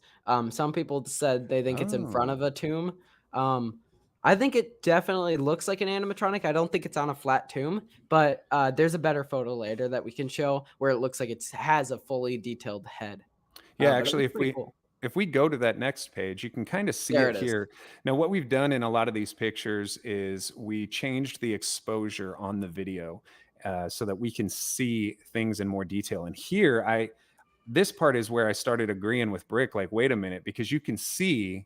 Some people said they think it's in front of Oh. a tomb. I think it definitely looks like an animatronic. I don't think it's on a flat tomb, but there's a better photo later that we can show where it looks like it has a fully detailed head. Yeah, But it actually, looks pretty cool. if we go to that next page, you can kind of see There it it is. here. Now, what we've done in a lot of these pictures is we changed the exposure on the video so that we can see things in more detail. And here, this part is where I started agreeing with Brick. Like, wait a minute, because you can see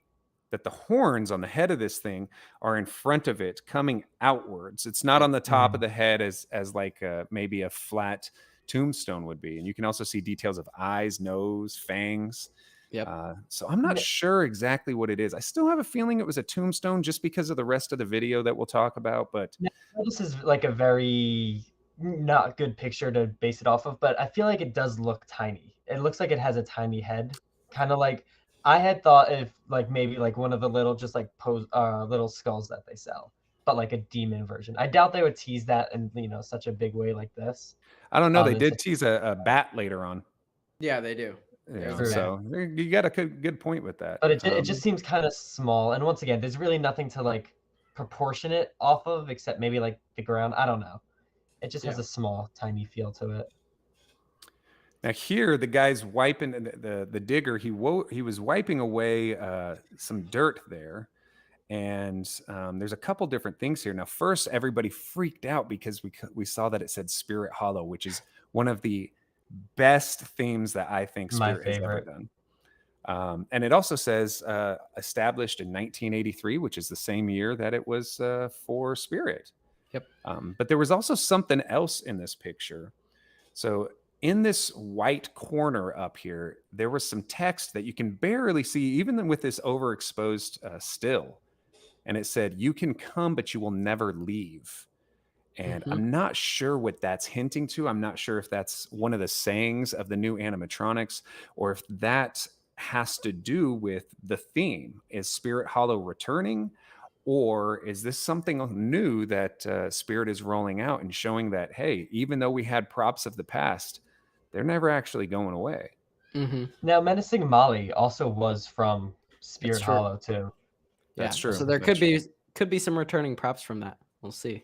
that the horns on the head of this thing are in front of it, coming outwards. It's not on the top of the head as like maybe a flat tombstone would be. And you can also see details of eyes, nose, fangs. Yep. So I'm not sure exactly what it is. I still have a feeling it was a tombstone just because of the rest of the video that we'll talk about. But This is like a very not good picture to base it off of, but I feel like it does look tiny. It looks like it has a tiny head, kind of like I had thought if like maybe like one of the little just like little skulls that they sell, but like a demon version. I doubt they would tease that in such a big way like this. I don't know. They It's did tease a bat later on. Yeah, they do. Yeah, True. so you got a good point with that. But it just seems kind of small. And once again, there's really nothing to like proportion it off of except maybe like the ground. I don't know. It just has a small, tiny feel to it. Now here, the guy's wiping the digger. He was wiping away some dirt there, and there's a couple different things here. Now, first, everybody freaked out because we saw that it said Spirit Hollow, which is one of the best themes that I think Spirit has ever done. And it also says established in 1983, which is the same year that it was for Spirit. Yep. But there was also something else in this picture. So in this white corner up here, there was some text that you can barely see, even with this overexposed still. And it said, "You can come, but you will never leave." And I'm not sure what that's hinting to. I'm not sure if that's one of the sayings of the new animatronics or if that has to do with the theme. Is Spirit Hollow returning? Or is this something new that Spirit is rolling out and showing that, hey, even though we had props of the past, they're never actually going away? Now, Menacing Molly also was from Spirit Hollow too. That's true. So there could be some returning props from that. We'll see.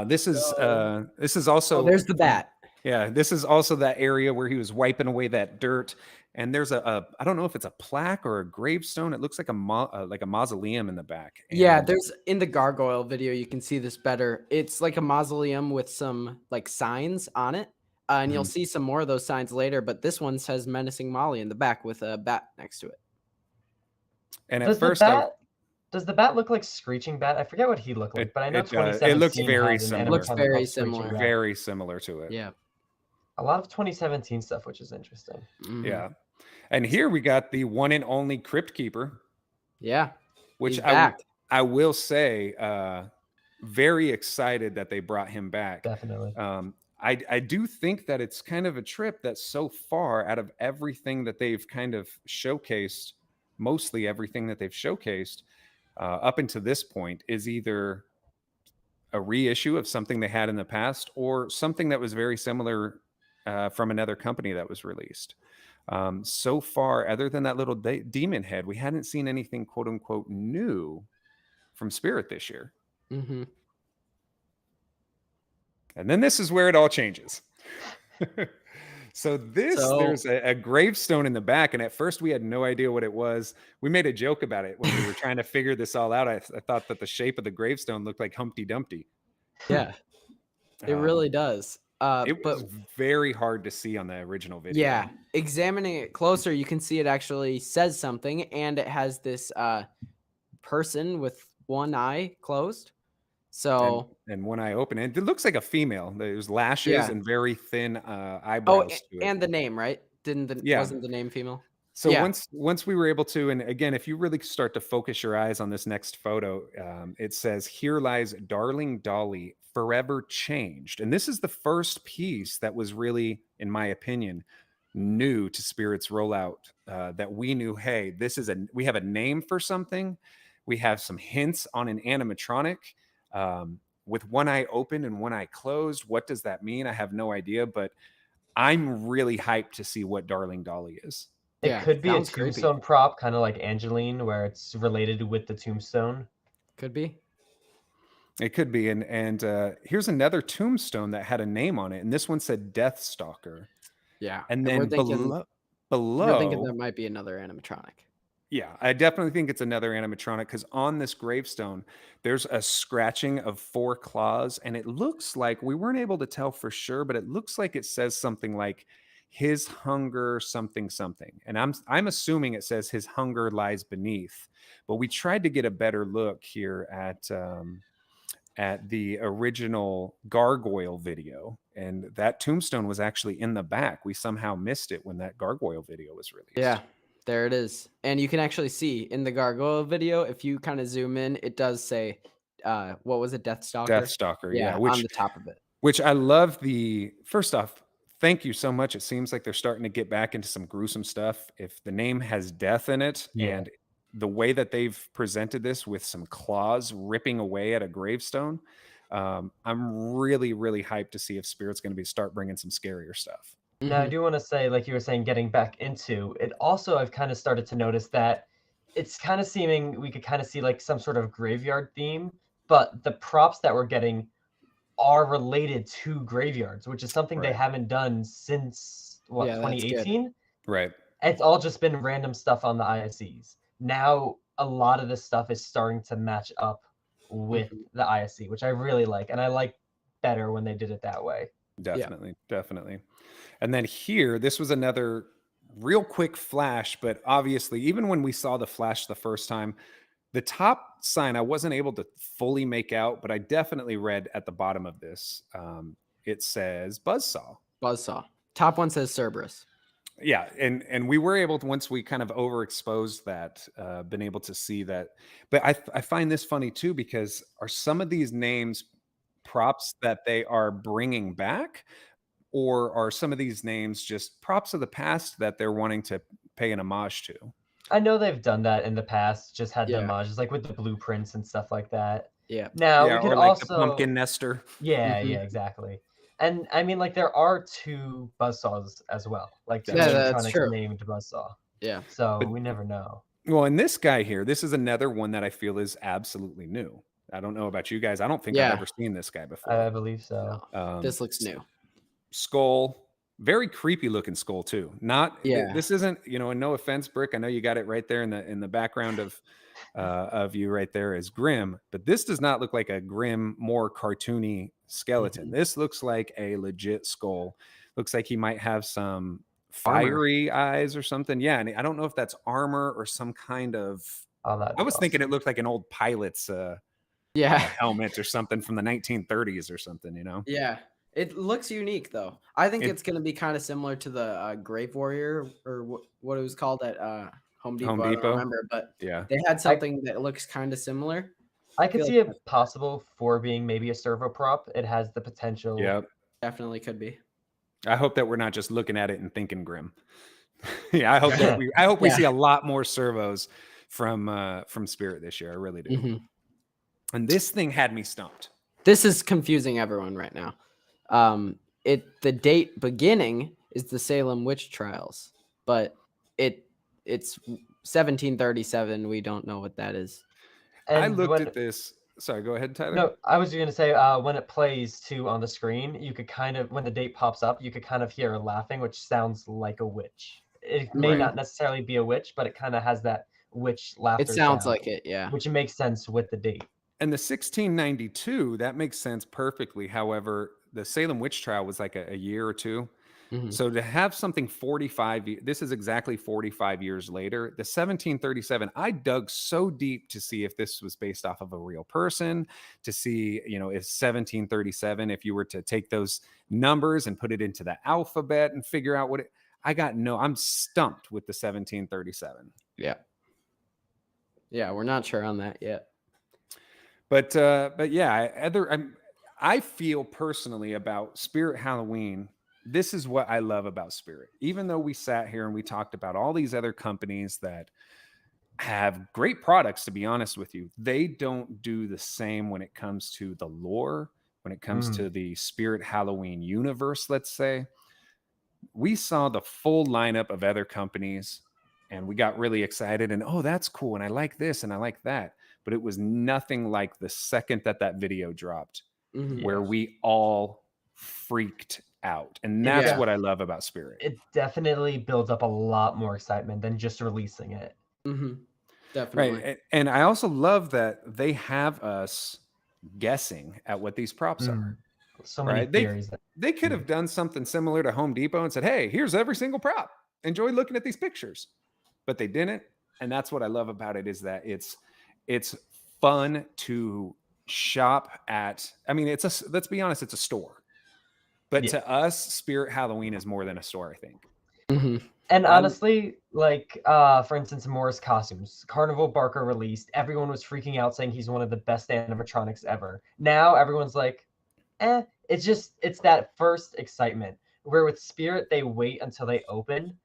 This is also there's the bat. Yeah, this is also that area where he was wiping away that dirt. And there's I don't know if it's a plaque or a gravestone. It looks like a mausoleum in the back. Yeah, there's in the gargoyle video, you can see this better. It's like a mausoleum with some like signs on it. And you'll see some more of those signs later. But this one says Menacing Molly in the back with a bat next to it. And at Does the first, I bat does the bat look like Screeching Bat? I forget what he looked like, but I know it 2017 very has an similar. Looks animatronic very called Screeching similar. Bat. very similar to it. Yeah. A lot of 2017 stuff, which is interesting. Mhm. Yeah. And here we got the one and only Crypt Keeper, Yeah. which He's back. I will say, very excited that they brought him back. Definitely. I do think that it's kind of a trip that so far, out of everything that they've kind of showcased, mostly everything that they've showcased up until this point, is either a reissue of something they had in the past or something that was very similar from another company that was released. So far, other than that little demon head, we hadn't seen anything quote unquote new from Spirit this year. Mm-hmm. And then this is where it all changes. So there's a gravestone in the back, and at first we had no idea what it was. We made a joke about it when we were trying to figure this all out. I thought that the shape of the gravestone looked like Humpty Dumpty. Yeah. It really does. It was very hard to see on the original video. Yeah, examining it closer, you can see it actually says something, and it has this person with one eye closed. So and one eye open, and it looks like a female. There's lashes and very thin eyebrows. And the name, right? Wasn't the name female? So once we were able to, and again, if you really start to focus your eyes on this next photo, it says, "Here lies darling Dolly, forever changed." And this is the first piece that was really, in my opinion, new to Spirit's rollout, that we knew, hey, we have a name for something. We have some hints on an animatronic with one eye open and one eye closed. What does that mean? I have no idea, but I'm really hyped to see what darling Dolly is. It could be a tombstone prop, kind of like Angeline, where it's related with the tombstone. Could be. It could be. And here's another tombstone that had a name on it, and this one said Death Stalker. Yeah. And then below, we're thinking there might be another animatronic. Yeah, I definitely think it's another animatronic, because on this gravestone, there's a scratching of 4 claws, and it looks like, we weren't able to tell for sure, but it looks like it says something like his hunger something something. And I'm assuming it says his hunger lies beneath. But we tried to get a better look here at the original Gargoyle video, and that tombstone was actually in the back. We somehow missed it when that Gargoyle video was released. Yeah. There it is. And you can actually see in the Gargoyle video, if you kind of zoom in, it does say, what was it? Death Stalker? Death Stalker, yeah. On the top of it. Which I love first off, thank you so much. It seems like they're starting to get back into some gruesome stuff. If the name has death in it, and the way that they've presented this with some claws ripping away at a gravestone, I'm really, really hyped to see if Spirit's going to start bringing some scarier stuff. Now, I do want to say, like you were saying, getting back into it, also, I've kind of started to notice that it's kind of seeming we could kind of see like some sort of graveyard theme, but the props that we're getting are related to graveyards, which is something they haven't done since, 2018? Right. It's all just been random stuff on the ISEs. Now, a lot of this stuff is starting to match up with the ISE, which I really like, and I like better when they did it that way. Definitely. And then here, this was another real quick flash, but obviously, even when we saw the flash the first time, the top sign I wasn't able to fully make out, but I definitely read at the bottom of this. It says Buzzsaw. Buzzsaw. Top one says Cerberus. Yeah, and we were able to, once we kind of overexposed that, been able to see that. But I find this funny too, because are some of these names props that they are bringing back, or are some of these names just props of the past that they're wanting to pay an homage to? I know they've done that in the past, just had the homages, like with the blueprints and stuff like that. Yeah. Now, we could or like also... the pumpkin nester. Yeah, exactly. And I mean, like, there are 2 buzzsaws as well. Like, 2 that's true. named Buzzsaw. Yeah. So we never know. Well, and this guy here, this is another one that I feel is absolutely new. I don't know about you guys. I don't think I've ever seen this guy before. I believe so. This looks new. Skull, very creepy looking skull too. This isn't, and no offense, Brick, I know you got it right there in the background of you right there is Grim, but this does not look like a Grim, more cartoony skeleton. This looks like a legit skull. Looks like he might have some fiery eyes or something. Yeah, and I don't know if that's armor or some kind of. Oh, that'd I be was thinking it awesome. looked like an old pilot's Yeah. helmet or something from the 1930s or something. You know. Yeah. It looks unique though. I think It- it's going to be kind of similar to the Grave Warrior or what it was called at Home Depot. Home I don't Depot. remember, but Yeah. they had something that looks kind of similar. I could feel see like it possible for being maybe a servo prop. It has the potential. Yeah. Definitely could be. I hope that we're not just looking at it and thinking grim. Yeah, I hope that we see a lot more servos from Spirit this year. I really do. Mhm. And this thing had me stumped. This is confusing everyone right now. The date beginning is the Salem witch trials, but it's 1737. We don't know what that is. I And looked when at this. Sorry, go ahead, Tyler. no, I was going to say when it plays too on the screen, you could kind of when the date pops up, you could kind of hear her laughing, which sounds like a witch. It may Right. not necessarily be a witch, but it kind of has that witch laughter. It sounds sound, like it, yeah. which makes sense with the date. And the 1692, that makes sense perfectly. However, the Salem witch trial was like a year or two. Mhm. So to have something 45, this is exactly 45 years later. The 1737, I dug so deep to see if this was based off of a real person, to see, you know, if 1737, if you were to take those numbers and put it into the alphabet and figure out what it, I'm stumped with the 1737. Yeah. Yeah, we're not sure on that yet. But yeah, I feel personally about Spirit Halloween. This is what I love about Spirit. Even though we sat here and we talked about all these other companies that have great products, to be honest with you, they don't do the same when it comes to the lore, when it comes to the Spirit Halloween universe, let's say. We saw the full lineup of other companies and we got really excited and, oh, that's cool. And I like this and I like that. But it was nothing like the second that video dropped, where we all freaked out. And that's what I love about Spirit. It definitely builds up a lot more excitement than just releasing it. Definitely. Right. And I also love that they have us guessing at what these props are. So many theories. They could have done something similar to Home Depot and said, hey, here's every single prop. Enjoy looking at these pictures. But they didn't. And that's what I love about it, is that it's fun to shop at. I mean, let's be honest, it's a store. But to us, Spirit Halloween is more than a store, I think. And honestly, like, for instance, Morris Costumes, Carnival Barker released, everyone was freaking out saying he's one of the best animatronics ever. Now everyone's like, it's that first excitement. Where with Spirit, they wait until they open.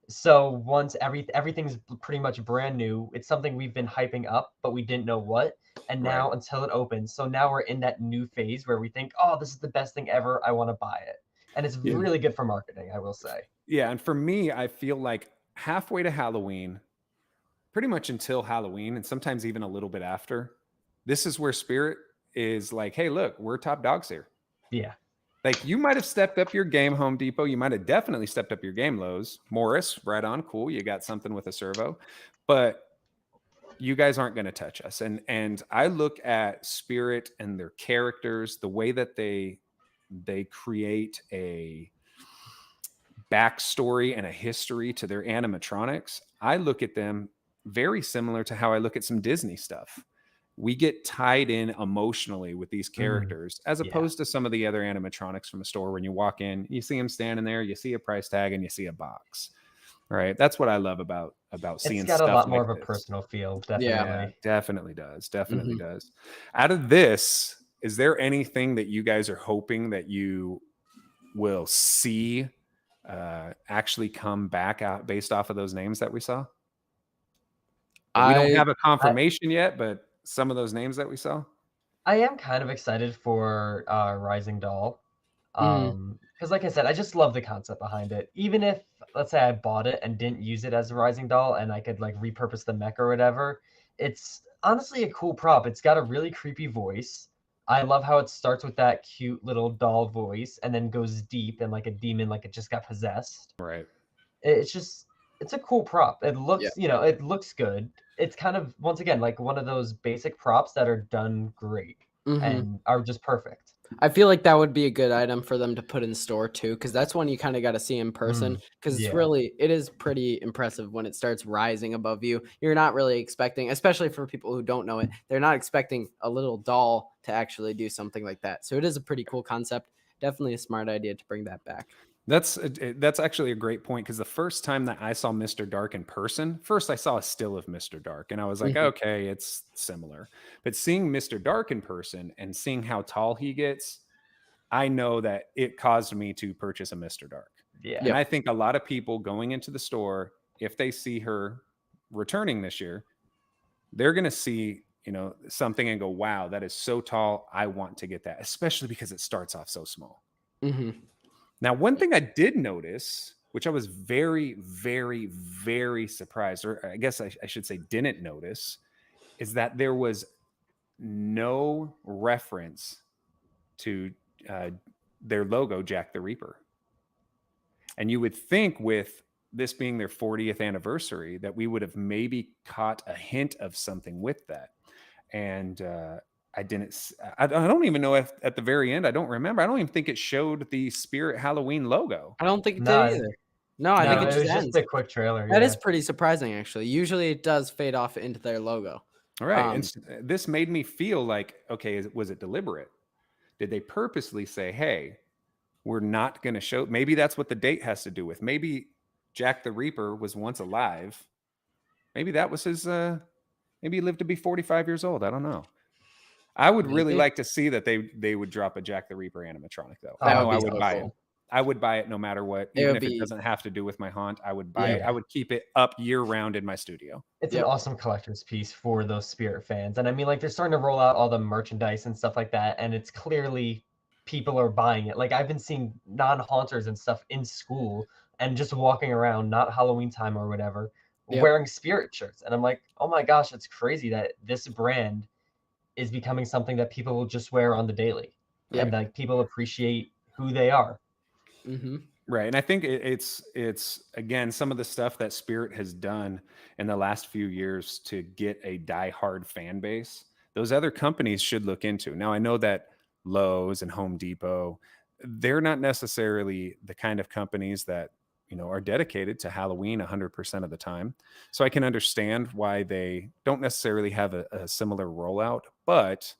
So once everything's pretty much brand new, it's something we've been hyping up, but we didn't know what. And now until it opens, so now we're in that new phase where we think, oh, this is the best thing ever. I want to buy it. And it's really good for marketing, I will say. Yeah, and for me, I feel like halfway to Halloween, pretty much until Halloween, and sometimes even a little bit after, this is where Spirit is like, hey, look, we're top dogs here. Yeah. Like, you might have stepped up your game, Home Depot. You might have definitely stepped up your game, Lowe's. Morris, right on, cool. You got something with a servo. But you guys aren't going to touch us. And I look at Spirit and their characters, the way that they create a backstory and a history to their animatronics. I look at them very similar to how I look at some Disney stuff. We get tied in emotionally with these characters, as opposed to some of the other animatronics from a store. When you walk in, you see them standing there, you see a price tag, and you see a box. Right? That's what I love about seeing stuff. It's got a lot more like of a this. personal feel, definitely. Yeah, definitely does. Definitely does. Out of this, is there anything that you guys are hoping that you will see actually come back out based off of those names that we saw? We don't have a confirmation yet, but some of those names that we saw. I am kind of excited for Rising Doll. Because like I said, I just love the concept behind it. Even if, let's say I bought it and didn't use it as a Rising Doll and I could like repurpose the mech or whatever, it's honestly a cool prop. It's got a really creepy voice. I love how it starts with that cute little doll voice and then goes deep and like a demon, like it just got possessed. Right. It's a cool prop. It looks, it looks good. It's kind of, once again, like one of those basic props that are done great and are just perfect. I feel like that would be a good item for them to put in store too, because that's one you kind of got to see in person. Because yeah. it is pretty impressive when it starts rising above you. You're not really expecting, especially for people who don't know it, they're not expecting a little doll to actually do something like that. So it is a pretty cool concept. Definitely a smart idea to bring that back. That's actually a great point, because the first time that I saw Mr. Dark in person, first I saw a still of Mr. Dark and I was like, Mhm. okay, it's similar. But seeing Mr. Dark in person and seeing how tall he gets, I know that it caused me to purchase a Mr. Dark. Yeah. And I think a lot of people going into the store, if they see her returning this year, they're going to see, something and go, wow, that is so tall. I want to get that, especially because it starts off so small. Hmm. Now, one thing I did notice, which I was very, very, very surprised, or I guess I should say didn't notice, is that there was no reference to their logo, Jack the Reaper. And you would think with this being their 40th anniversary that we would have maybe caught a hint of something with that. And I didn't. I don't even know if at the very end. I don't remember. I don't even think it showed the Spirit Halloween logo. I don't think it No, did either. No, I no, think it it just was just ends. a quick trailer. That yeah. is pretty surprising, actually. Usually it does fade off into their logo. All right. And this made me feel like, okay, was it deliberate? Did they purposely say, hey, we're not going to show? Maybe that's what the date has to do with. Maybe Jack the Reaper was once alive. Maybe that was his, maybe he lived to be 45 years old. I don't know. I would really like to see that they would drop a Jack the Reaper animatronic, though. That I would know I be would so buy cool. it. I would buy it no matter what, It even would if it be- doesn't have to do with my haunt. I would buy it. Yeah. I would keep it up year round in my studio. It's Yep. an awesome collector's piece for those Spirit fans. And I mean, like, they're starting to roll out all the merchandise and stuff like that, and it's clearly people are buying it. Like, I've been seeing non-haunters and stuff in school and just walking around, not Halloween time or whatever, Yep. wearing Spirit shirts. And I'm like, oh my gosh, it's crazy that this brand is becoming something that people will just wear on the daily. Yep. And like people appreciate who they are. Mm-hmm. Right. And I think it's again, some of the stuff that Spirit has done in the last few years to get a diehard fan base, those other companies should look into. Now, I know that Lowe's and Home Depot, they're not necessarily the kind of companies that, are dedicated to Halloween 100% of the time. So I can understand why they don't necessarily have a similar rollout, but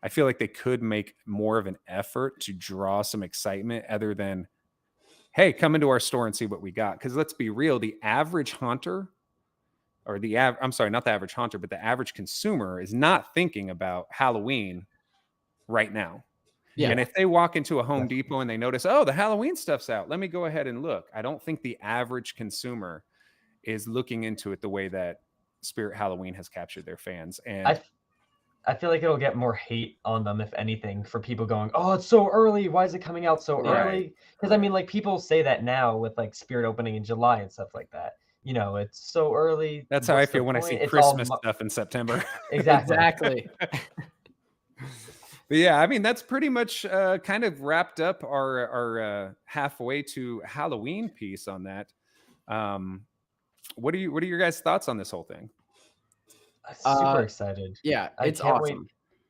I feel like they could make more of an effort to draw some excitement other than, hey, come into our store and see what we got. Because let's be real, the average haunter, or I'm sorry, not the average haunter, but the average consumer is not thinking about Halloween right now. Yeah. And if they walk into a Home Depot and they notice, oh, the Halloween stuff's out, let me go ahead and look. I don't think the average consumer is looking into it the way that Spirit Halloween has captured their fans. And I feel like it'll get more hate on them, if anything, for people going, oh, it's so early. Why is it coming out so Right. early? Because I mean, like, people say that now with like Spirit opening in July and stuff like that. It's so early. that's how I What's the feel when I see point? It's all Christmas stuff in September. Exactly. But yeah, I mean, that's pretty much kind of wrapped up our halfway to Halloween piece on that. What are your guys' thoughts on this whole thing? Super excited. Yeah, I it's can't awesome. wait.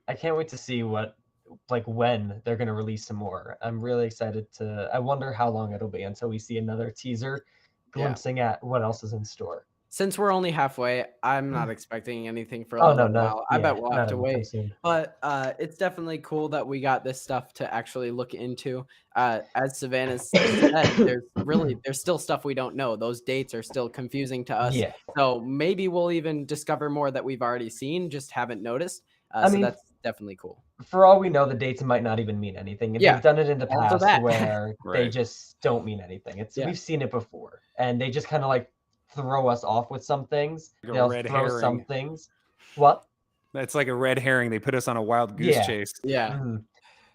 I can't wait to see when they're gonna release some more. I'm really excited I wonder how long it'll be until we see another teaser glimpsing at what else is in store. Since we're only halfway, I'm not expecting anything for a Oh, little no, while. I bet yeah, we'll have to not anytime wait. soon. But it's definitely cool that we got this stuff to actually look into. As Savannah said, there's still stuff we don't know. Those dates are still confusing to us. Yeah. So maybe we'll even discover more that we've already seen, just haven't noticed. I So mean, that's definitely cool. For all we know, the dates might not even mean anything. And Yeah, they've done it in the also past that. where they Right. just don't mean anything. Yeah. We've seen it before. And they just kind of like throw us off with some things. Like a They'll red throw some herring. things. What? That's like a red herring. They put us on a wild goose Yeah. chase. Yeah. Mhm.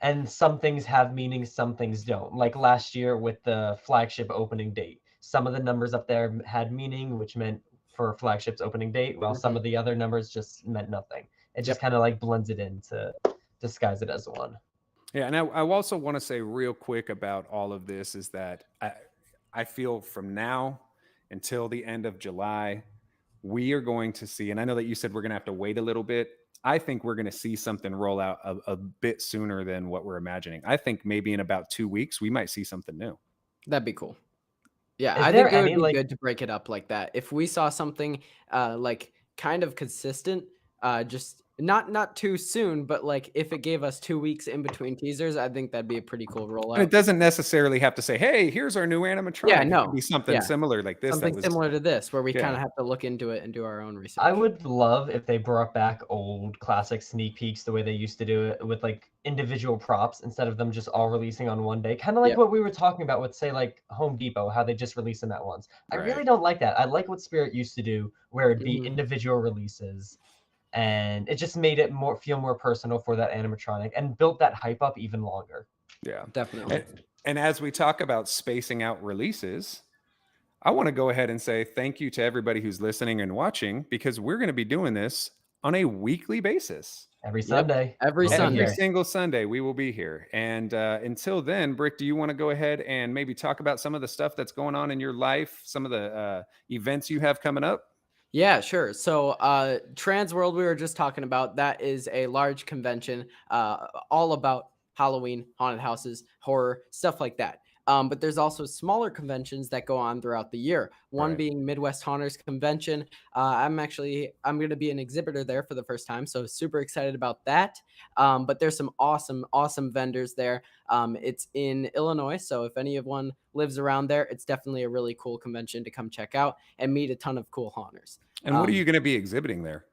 And some things have meaning, some things don't. Like last year with the flagship opening date. Some of the numbers up there had meaning, which meant for flagship's opening date, while some of the other numbers just meant nothing. It just kind of like blends it in to disguise it as one. Yeah, and I also want to say real quick about all of this is that I feel from now until the end of July, we are going to see, and I know that you said we're going to have to wait a little bit. I think we're going to see something roll out a bit sooner than what we're imagining. I think maybe in about 2 weeks, we might see something new. That'd be cool. Yeah, Is I there think it would any, be like- good to break it up like that. If we saw something like kind of consistent, just not too soon, but like if it gave us 2 weeks in between teasers, I think that'd be a pretty cool rollout. And it doesn't necessarily have to say, "Hey, here's our new animatronic." Yeah, It no. could be something similar like this. Something similar to this, where we Yeah. kind of have to look into it and do our own research. I would love if they brought back old classic sneak peeks the way they used to do it with like individual props instead of them just all releasing on one day. Kind of like Yep. what we were talking about with, say, like Home Depot, how they just release them at once. I really Right. don't like that. I like what Spirit used to do, where it'd be Mhm. individual releases, and it just made it feel more personal for that animatronic and built that hype up even longer. Yeah. Definitely. And as we talk about spacing out releases, I want to go ahead and say thank you to everybody who's listening and watching, because we're going to be doing this on a weekly basis. Every Yep, Sunday. every we'll be Sunday. here. Every single Sunday, we will be here. And until then, Brick, do you want to go ahead and maybe talk about some of the stuff that's going on in your life, some of the events you have coming up? Yeah, sure. So Transworld, we were just talking about, that is a large convention all about Halloween, haunted houses, horror, stuff like that. But there's also smaller conventions that go on throughout the year. One Right. being Midwest Haunters Convention. I'm going to be an exhibitor there for the first time, so super excited about that. But there's some awesome vendors there. It's in Illinois, so if anyone lives around there, it's definitely a really cool convention to come check out and meet a ton of cool haunters. And what are you going to be exhibiting there?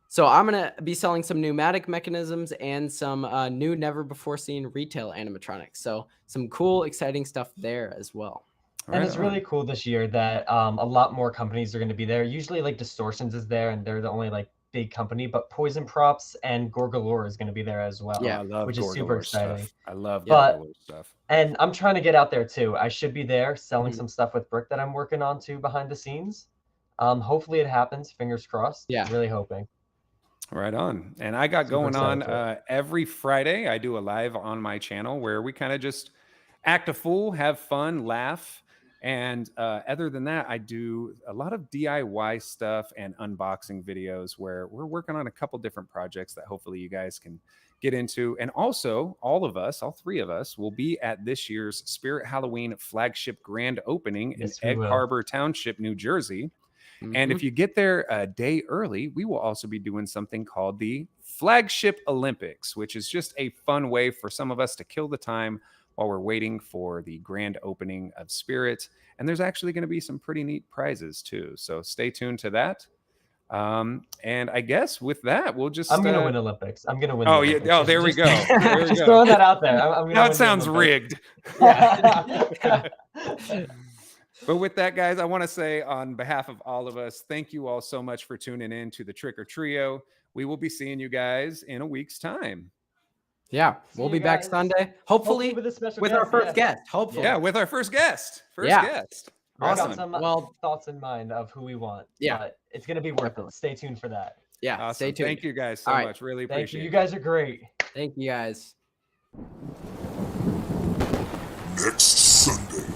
So I'm going to be selling some pneumatic mechanisms and some new, never before seen retail animatronics. So some cool, exciting stuff there as well. And it's really cool this year that a lot more companies are going to be there. Usually, like Distortions is there, and they're the only like big company. But Poison Props and Gorgalore is going to be there as well. Yeah, I love which is super Gorgalore exciting. stuff. I love But- Gorgalore stuff. And I'm trying to get out there too. I should be there selling Mhm. some stuff with Brick that I'm working on too behind the scenes. Hopefully it happens. Fingers crossed. Yeah. Really hoping. Right on. And I got Super going on excited for every Friday. I do a live on my channel where we kind of just act a fool, have fun, laugh. And other than that, I do a lot of DIY stuff and unboxing videos where we're working on a couple different projects that hopefully you guys can get into. And also, all three of us, will be at this year's Spirit Halloween flagship grand opening Yes, in we Egg will. Harbor Township, New Jersey. And if you get there a day early, we will also be doing something called the Flagship Olympics, which is just a fun way for some of us to kill the time while we're waiting for the grand opening of Spirit. And there's actually going to be some pretty neat prizes too. So stay tuned to that. And I guess with that, we'll just... I'm gonna win Olympics. I'm gonna win. Oh, the yeah. Olympics. Oh, there we go. There we Just go. throwing that out there. I'm gonna Now win it the sounds Olympics. rigged. Yeah. But with that, guys, I want to say on behalf of all of us, thank you all so much for tuning in to the Trick or Trio. We will be seeing you guys in a week's time. Yeah, See we'll you be back guys. Sunday, hopefully with a special with guest, our first yeah. guest. Hopefully. Yeah, with our first guest. I Right got on. some Well- thoughts in mind of who we want. Yeah. But it's gonna be worth Definitely. it. Stay tuned for that. Yeah, Awesome. stay tuned. Thank you guys so All right. much. Really Thank appreciate you. You it. guys are great. Thank you, guys. Next Sunday.